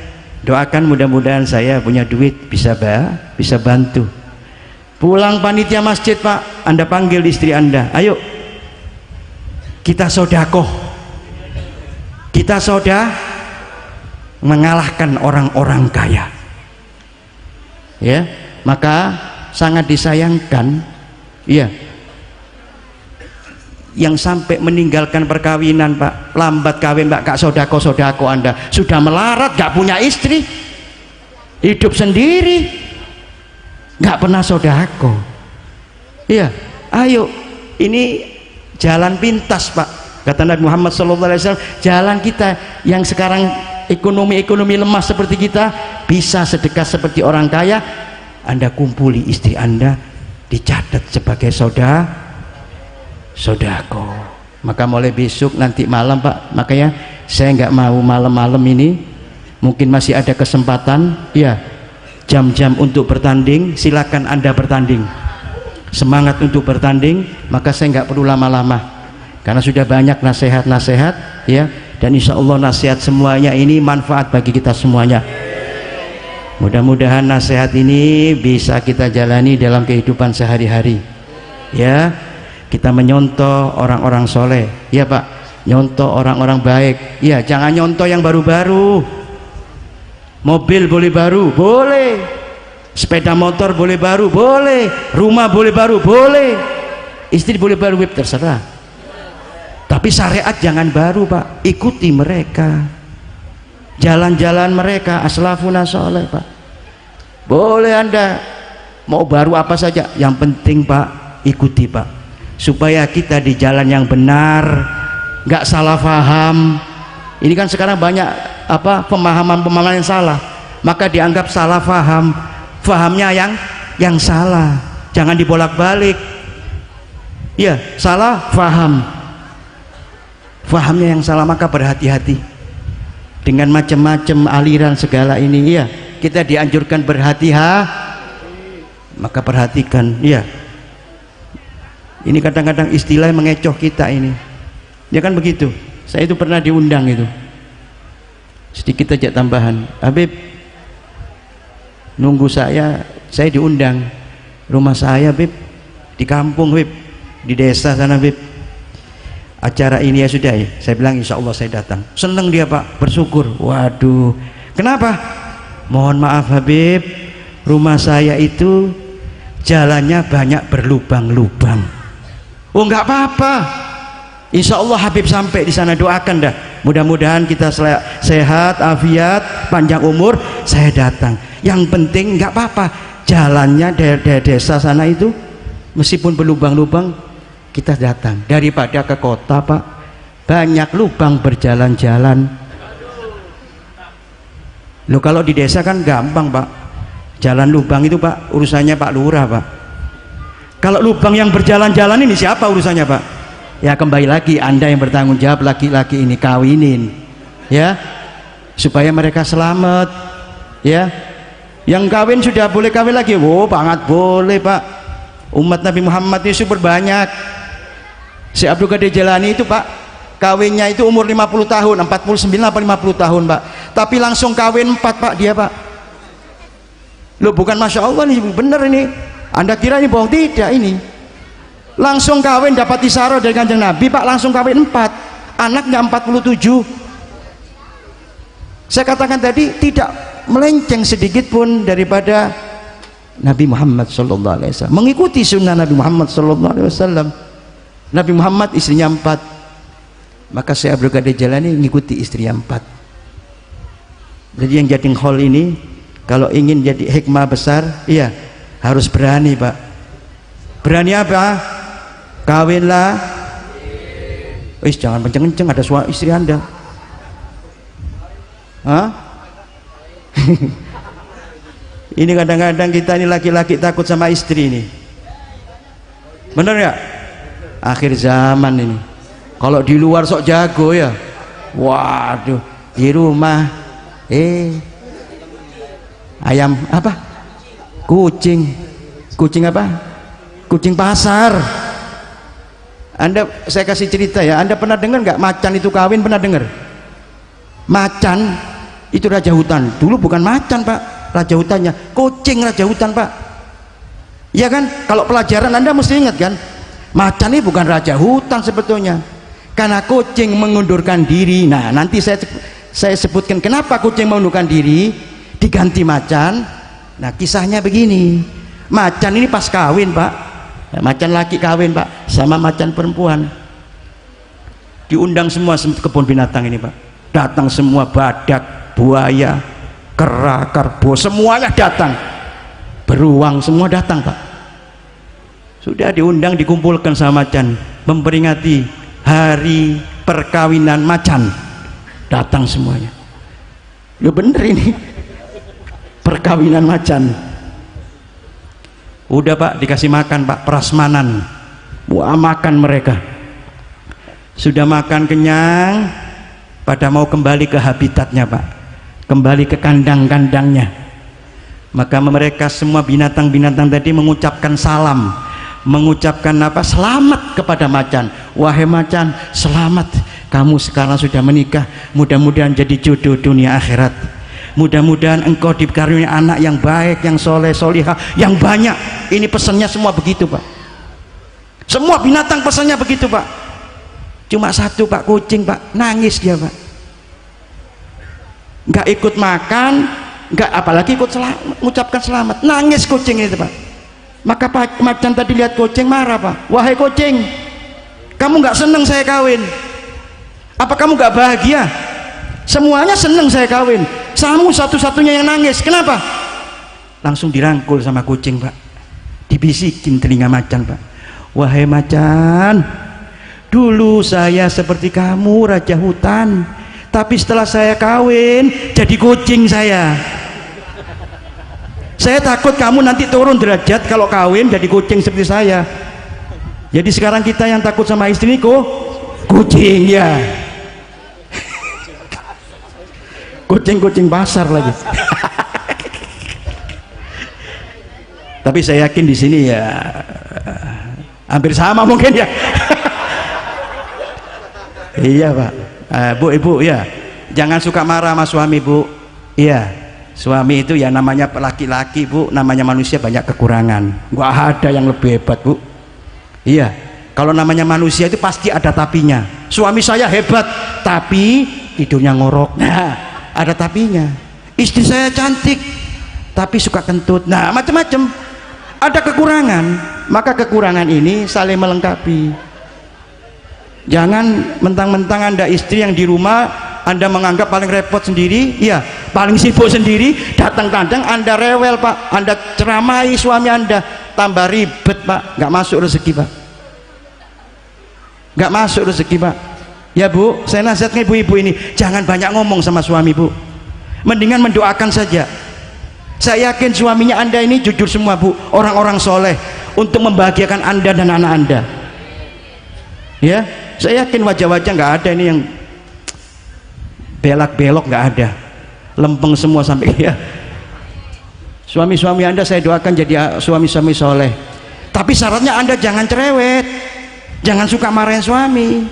doakan mudah-mudahan saya punya duit bisa bantu. Pulang panitia masjid Pak, Anda panggil istri Anda, ayo kita sodakoh, kita mengalahkan orang-orang kaya ya. Maka sangat disayangkan ya, yang sampai meninggalkan perkawinan Pak, lambat kawin Pak, gak sodako Anda, sudah melarat, gak punya istri, hidup sendiri, gak pernah sodako iya. Ayo, ini jalan pintas Pak, kata Nabi Muhammad SAW, jalan kita yang sekarang ekonomi lemah seperti kita, bisa sedekah seperti orang kaya. Anda kumpuli istri Anda, dicatat sebagai sodako. Maka mulai besok nanti malam Pak, makanya saya nggak mau malam-malam ini, mungkin masih ada kesempatan ya, jam-jam untuk bertanding, silakan Anda bertanding, semangat untuk bertanding. Maka saya nggak perlu lama-lama karena sudah banyak nasihat-nasihat ya, dan insya Allah nasihat semuanya ini manfaat bagi kita semuanya. Mudah-mudahan nasihat ini bisa kita jalani dalam kehidupan sehari-hari ya. Kita menyontoh orang-orang soleh ya Pak, nyontoh orang-orang baik ya, jangan nyontoh yang baru-baru. Mobil boleh baru, boleh, sepeda motor boleh baru, boleh, rumah boleh baru, boleh, istri boleh baru, terserah. Tapi syariat jangan baru Pak, ikuti mereka, jalan-jalan mereka, aslafuna soleh Pak. Boleh Anda mau baru apa saja, yang penting Pak ikuti Pak, supaya kita di jalan yang benar, nggak salah paham. Ini kan sekarang banyak pemahaman yang salah, maka dianggap salah paham, fahamnya yang salah, jangan dibolak-balik ya, salah paham, fahamnya yang salah. Maka berhati-hati dengan macam-macam aliran segala ini ya, kita dianjurkan maka perhatikan ya. Ini kadang-kadang istilah mengecoh kita ini ya kan begitu. Saya itu pernah diundang itu, sedikit aja tambahan, Habib nunggu saya diundang rumah saya Habib, di kampung Habib, di desa sana Habib, acara ini ya sudah ya. Saya bilang insya Allah saya datang. Seneng dia Pak, bersyukur. Waduh, kenapa? Mohon maaf Habib, rumah saya itu jalannya banyak berlubang-lubang. Oh nggak apa-apa, insya Allah Habib sampai di sana, doakan dah, mudah-mudahan kita sehat, afiat, panjang umur. Saya datang, yang penting nggak apa-apa, jalannya dari desa sana itu meskipun berlubang-lubang kita datang, daripada ke kota Pak banyak lubang berjalan-jalan. Loh kalau di desa kan gampang Pak, jalan lubang itu Pak urusannya Pak Lurah Pak. Kalau lubang yang berjalan-jalan ini siapa urusannya Pak? Ya kembali lagi Anda yang bertanggung jawab, laki-laki ini kawinin ya, supaya mereka selamat ya. Yang kawin sudah boleh kawin lagi, oh banget boleh Pak. Umat Nabi Muhammad ini super banyak. Si Abdul Qadir Jailani itu Pak, kawinnya itu umur 50 tahun, 49 apa 50 tahun Pak, tapi langsung kawin 4 Pak dia Pak. Loh bukan Masya Allah nih, bener ini, Anda kira ini bohong? Tidak, ini langsung kawin, dapat isyarah dari Kanjeng Nabi Pak, langsung kawin 4, anaknya 47. Saya katakan tadi tidak melenceng sedikit pun daripada Nabi Muhammad SAW, mengikuti sunnah Nabi Muhammad SAW. Nabi Muhammad istrinya 4, maka saya Abdul Qadir Jailani mengikuti istrinya 4. Jadi yang jadi khol ini kalau ingin jadi hikmah besar, iya harus berani Pak. Berani apa? Kawinlah. Jangan kenceng-kenceng, ada suami istri Anda. Hah? Ini kadang-kadang kita ini laki-laki takut sama istri ini. Bener ya? Akhir zaman ini. Kalau di luar sok jago ya. Waduh, di rumah ayam apa? Kucing apa? Kucing pasar. Anda, saya kasih cerita ya, Anda pernah dengar nggak macan itu kawin? Pernah dengar? Macan itu raja hutan. Dulu bukan macan Pak, raja hutannya kucing, raja hutan Pak. Ya kan? Kalau pelajaran Anda mesti ingat kan, macan ini bukan raja hutan sebetulnya, karena kucing mengundurkan diri. Nah, nanti saya sebutkan kenapa kucing mengundurkan diri diganti macan. Nah, kisahnya begini, macan ini pas kawin Pak, macan laki kawin Pak sama macan perempuan, diundang semua kebun binatang ini Pak, datang semua, badak, buaya, kera, kerbau, semuanya datang, beruang semua datang Pak. Sudah diundang, dikumpulkan sama macan, memperingati hari perkawinan macan, datang semuanya. Ya bener ini perkawinan macan. Udah Pak, dikasih makan Pak, prasmanan. Wah, makan mereka. Sudah makan kenyang, pada mau kembali ke habitatnya Pak, kembali ke kandang-kandangnya. Maka mereka semua binatang-binatang tadi mengucapkan salam, mengucapkan apa? Selamat kepada macan. Wahai macan, selamat, kamu sekarang sudah menikah, mudah-mudahan jadi jodoh dunia akhirat. Mudah-mudahan engkau dikaruniai anak yang baik, yang soleh, solihah, yang banyak. Ini pesannya semua begitu Pak. Semua binatang pesannya begitu Pak. Cuma satu Pak, kucing Pak, nangis dia Pak. Nggak ikut makan, nggak, apalagi ikut mengucapkan selamat. Nangis kucing itu Pak. Maka Pak macan tadi lihat kucing marah Pak. Wahai kucing, kamu nggak seneng saya kawin? Apa kamu nggak bahagia? Semuanya seneng saya kawin, kamu satu-satunya yang nangis. Kenapa? Langsung dirangkul sama kucing Pak, dibisikin telinga macan Pak. Wahai macan, dulu saya seperti kamu, raja hutan, tapi setelah saya kawin jadi kucing saya. Saya takut kamu nanti turun derajat kalau kawin jadi kucing seperti saya. Jadi sekarang kita yang takut sama istri kucing ya. Kucing-kucing pasar lagi. Tapi saya yakin di sini ya hampir sama mungkin ya. Iya Pak. Bu, ibu ya, jangan suka marah sama suami Bu. Iya, suami itu ya namanya laki-laki Bu, namanya manusia banyak kekurangan, nggak ada yang lebih hebat Bu. Iya, kalau namanya manusia itu pasti ada tapinya. Suami saya hebat tapi tidurnya ngorok, nah ada tapinya. Istri saya cantik tapi suka kentut, nah macam-macam, ada kekurangan. Maka kekurangan ini saling melengkapi. Jangan mentang-mentang Anda istri yang di rumah Anda menganggap paling repot sendiri, ya paling sibuk sendiri, datang-datang Anda rewel Pak, Anda ceramai suami Anda, tambah ribet Pak, nggak masuk rezeki Pak, nggak masuk rezeki Pak. Ya Bu, saya nasihatkan ibu-ibu ini jangan banyak ngomong sama suami Bu, mendingan mendoakan saja. Saya yakin suaminya Anda ini jujur semua Bu, orang-orang soleh untuk membahagiakan Anda dan anak Anda. Ya, saya yakin wajah-wajah nggak ada ini yang belak-belok, nggak ada, lempeng semua sampai ya. Suami-suami Anda saya doakan jadi suami-suami soleh. Tapi syaratnya Anda jangan cerewet, jangan suka marahin suami.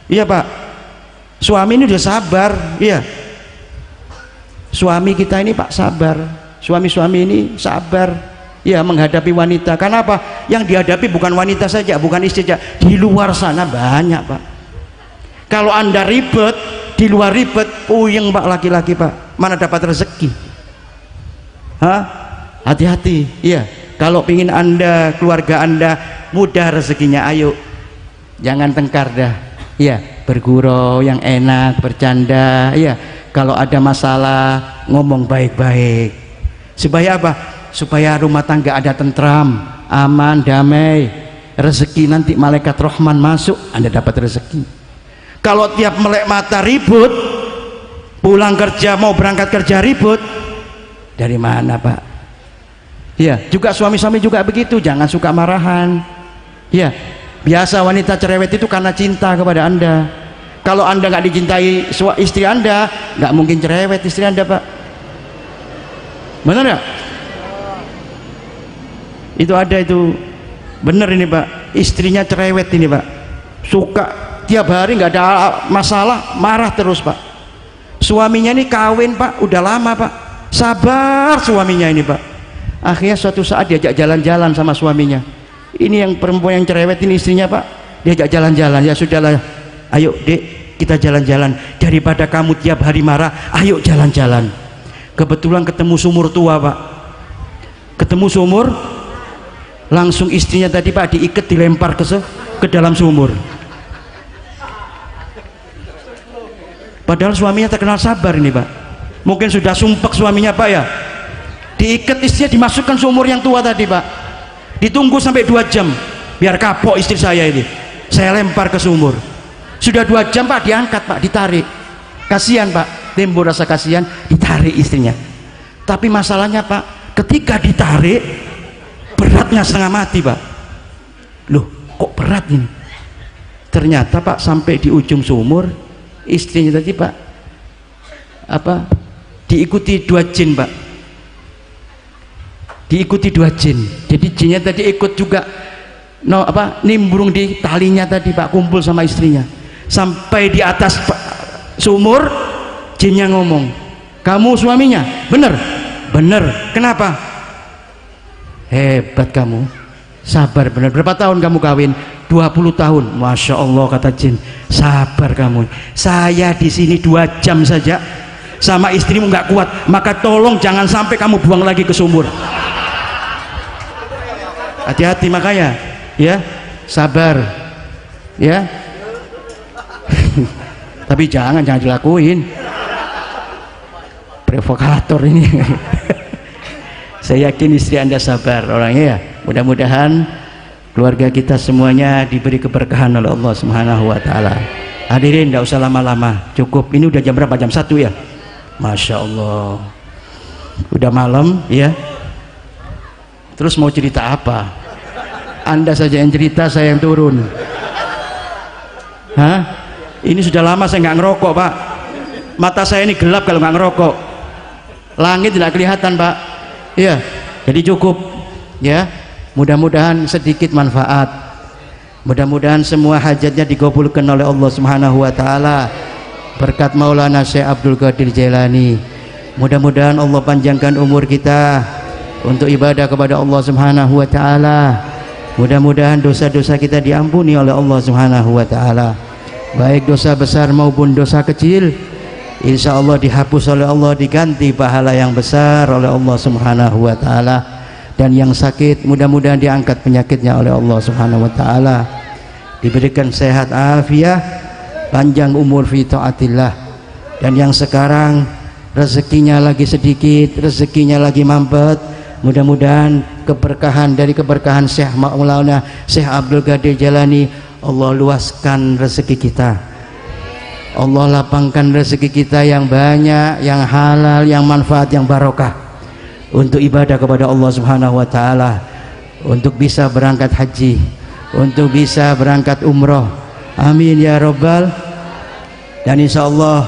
Iya Pak, suami ini udah sabar, iya. Suami kita ini Pak sabar, suami-suami ini sabar, ya menghadapi wanita. Karena apa? Yang dihadapi bukan wanita saja, bukan istri saja, di luar sana banyak Pak. Kalau Anda ribet, di luar ribet, puyeng Pak laki-laki Pak, mana dapat rezeki? Hah? Hati-hati, iya. Kalau pingin Anda, keluarga Anda mudah rezekinya, ayo, jangan tengkar dah. Ya, bergurau yang enak, bercanda. Ya, kalau ada masalah ngomong baik-baik. Supaya apa? Supaya rumah tangga ada tentram, aman, damai. Rezeki nanti malaikat Rahman masuk, Anda dapat rezeki. Kalau tiap melek mata ribut, pulang kerja mau berangkat kerja ribut, dari mana Pak? Ya, juga suami-suami juga begitu, jangan suka marahan. Ya. Biasa wanita cerewet itu karena cinta kepada Anda. Kalau Anda nggak dicintai istri Anda, nggak mungkin cerewet istri Anda Pak. Benar ya? Itu ada itu, bener ini Pak, istrinya cerewet ini Pak, suka tiap hari nggak ada masalah, marah terus Pak. Suaminya ini kawin Pak, udah lama Pak, sabar suaminya ini Pak. Akhirnya suatu saat diajak jalan-jalan sama suaminya. Ini yang perempuan yang cerewet ini istrinya Pak, diajak jalan-jalan. Ya sudahlah, ayo dek kita jalan-jalan, daripada kamu tiap hari marah, ayo jalan-jalan. Kebetulan ketemu sumur tua Pak, ketemu sumur, langsung istrinya tadi Pak diikat, dilempar ke dalam sumur. Padahal suaminya terkenal sabar ini Pak, mungkin sudah sumpek suaminya Pak ya, diikat istrinya, dimasukkan sumur yang tua tadi Pak, ditunggu sampai 2 jam, biar kapok istri saya ini, saya lempar ke sumur. Sudah 2 jam Pak, diangkat Pak, ditarik, kasihan Pak, timbul rasa kasihan, ditarik istrinya. Tapi masalahnya Pak, ketika ditarik beratnya setengah mati Pak. Loh kok berat ini? Ternyata Pak sampai di ujung sumur, istrinya tadi Pak diikuti 2 jin Pak, diikuti 2 jin. Jadi jinnya tadi ikut juga nimbrung di talinya tadi Pak, kumpul sama istrinya. Sampai di atas sumur, jinnya ngomong, kamu suaminya? Bener? Bener. Kenapa? Hebat kamu, sabar bener. Berapa tahun kamu kawin? 20 tahun. Masya Allah, kata jin, sabar kamu. Saya di sini 2 jam saja sama istrimu nggak kuat, maka tolong jangan sampai kamu buang lagi ke sumur. Hati-hati makanya ya, sabar ya. Tapi jangan dilakuin, provokator ini. Saya yakin istri Anda sabar orangnya ya. Mudah-mudahan keluarga kita semuanya diberi keberkahan oleh Allah Subhanahu wa taala. Hadirin, tidak usah lama-lama, cukup. Ini udah jam berapa? Jam 1 ya? Masya Allah, udah malam ya. Terus mau cerita apa? Anda saja yang cerita, saya yang turun. Hah? Ini sudah lama saya nggak ngerokok Pak, mata saya ini gelap kalau nggak ngerokok, langit tidak kelihatan Pak. Iya, jadi cukup ya. Mudah-mudahan sedikit manfaat, mudah-mudahan semua hajatnya dikabulkan oleh Allah Subhanahu wa taala berkat Maulana Syekh Abdul Qadir Jailani. Mudah-mudahan Allah panjangkan umur kita untuk ibadah kepada Allah Subhanahu wa taala. Mudah-mudahan dosa-dosa kita diampuni oleh Allah Subhanahu wa taala, baik dosa besar maupun dosa kecil. Insya Allah dihapus oleh Allah, diganti pahala yang besar oleh Allah Subhanahu wa taala. Dan yang sakit mudah-mudahan diangkat penyakitnya oleh Allah Subhanahu wa taala, diberikan sehat afiat, panjang umur fi taatillah. Dan yang sekarang rezekinya lagi sedikit, rezekinya lagi mampet, mudah-mudahan keberkahan dari keberkahan Syekh Maulana Syekh Abdul Qadir Jailani, Allah luaskan rezeki kita, Allah lapangkan rezeki kita yang banyak, yang halal, yang manfaat, yang barokah, untuk ibadah kepada Allah Subhanahu wa taala, untuk bisa berangkat haji, untuk bisa berangkat umroh. Amin ya rabbal. Dan insya Allah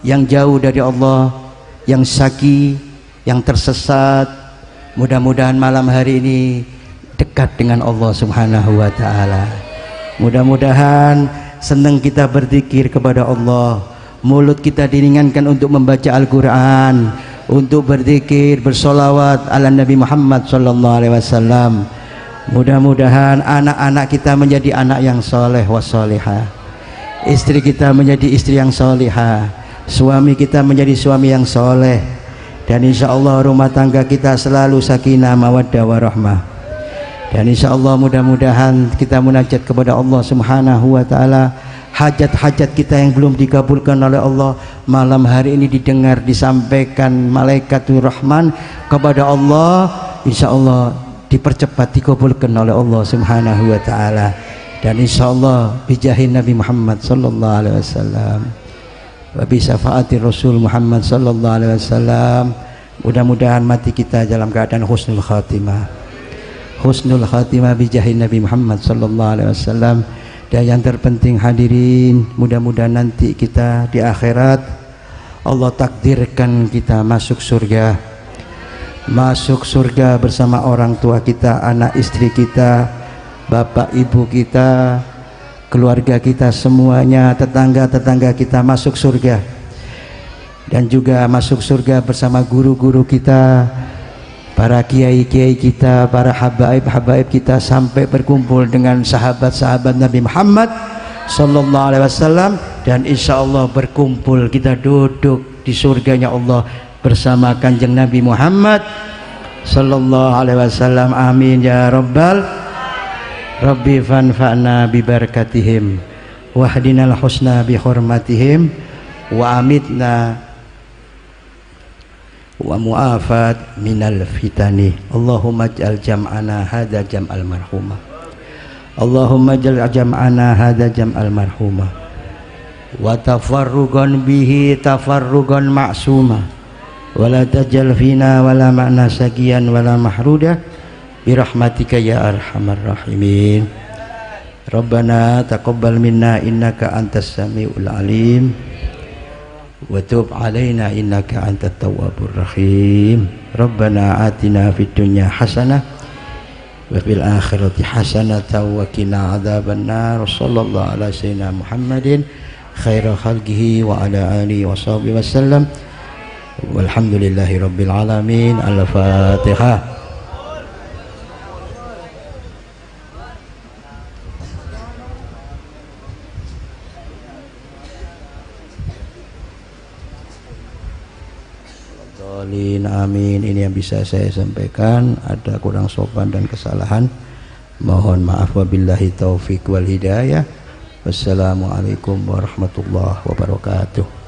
yang jauh dari Allah, yang syaki, yang tersesat, mudah-mudahan malam hari ini dekat dengan Allah Subhanahu wa taala. Mudah-mudahan senang kita berzikir kepada Allah, mulut kita diringankan untuk membaca Al-Quran, untuk berzikir, bersolawat ala Nabi Muhammad sallallahu alaihi wasallam. Mudah-mudahan anak-anak kita menjadi anak yang soleh wa solihah, istri kita menjadi istri yang solihah, suami kita menjadi suami yang soleh, dan insya Allah rumah tangga kita selalu sakinah mawaddah warahmah. Dan insya Allah mudah-mudahan kita munajat kepada Allah Subhanahu wa taala, hajat-hajat kita yang belum dikabulkan oleh Allah malam hari ini didengar, disampaikan malaikatur rahman kepada Allah, insya Allah dipercepat, dikabulkan oleh Allah Subhanahu wa taala. Dan insya Allah bijahin Nabi Muhammad sallallahu alaihi wasallam wa bi syafaati Rasul Muhammad sallallahu alaihi wasallam, mudah-mudahan mati kita dalam keadaan husnul khatimah. Husnul khatimah bijahin Nabi Muhammad sallallahu alaihi wasallam. Dan yang terpenting hadirin, mudah-mudahan nanti kita di akhirat Allah takdirkan kita masuk surga, masuk surga bersama orang tua kita, anak istri kita, bapak ibu kita, keluarga kita semuanya, tetangga-tetangga kita masuk surga, dan juga masuk surga bersama guru-guru kita, para kiai-kiai kita, para habaib-habaib kita, sampai berkumpul dengan sahabat-sahabat Nabi Muhammad sallallahu alaihi wasallam, dan insya Allah berkumpul kita duduk di surganya Allah bersama kanjeng Nabi Muhammad sallallahu alaihi wasallam. Amin ya rabbal rabbi fanfa'na bi barakatihim wahdinal husna bi hurmatihim wa amitna wa mu'afat minal fitani. Allahumma ij'al jam'ana hadza jam'al marhumah, Allahumma ij'al jam'ana hadza jam'al marhumah wa tafarruqan bihi tafarruqan ma'suma wa la tajal fina wa la ma'na sagiyan wa la mahruda bi rahmatika ya arhamar rahimin. Rabbana taqabbal minna innaka antas samiul alim wa tub alaina innaka antat tawwabur rahim. Rabbana atina fid dunya hasanah wa fil akhirati hasanah wa qina adzabannar. Sallallahu ala sayyidina Muhammadin khairu khalqihi wa ala alihi wa sahbihi wasallam. Walhamdulillahi rabbil alamin. Al-Fatihah. Amin. Ini yang bisa saya sampaikan. Ada kurang sopan dan kesalahan, mohon maaf. Wabillahi taufik wal hidayah. Wassalamualaikum warahmatullahi wabarakatuh.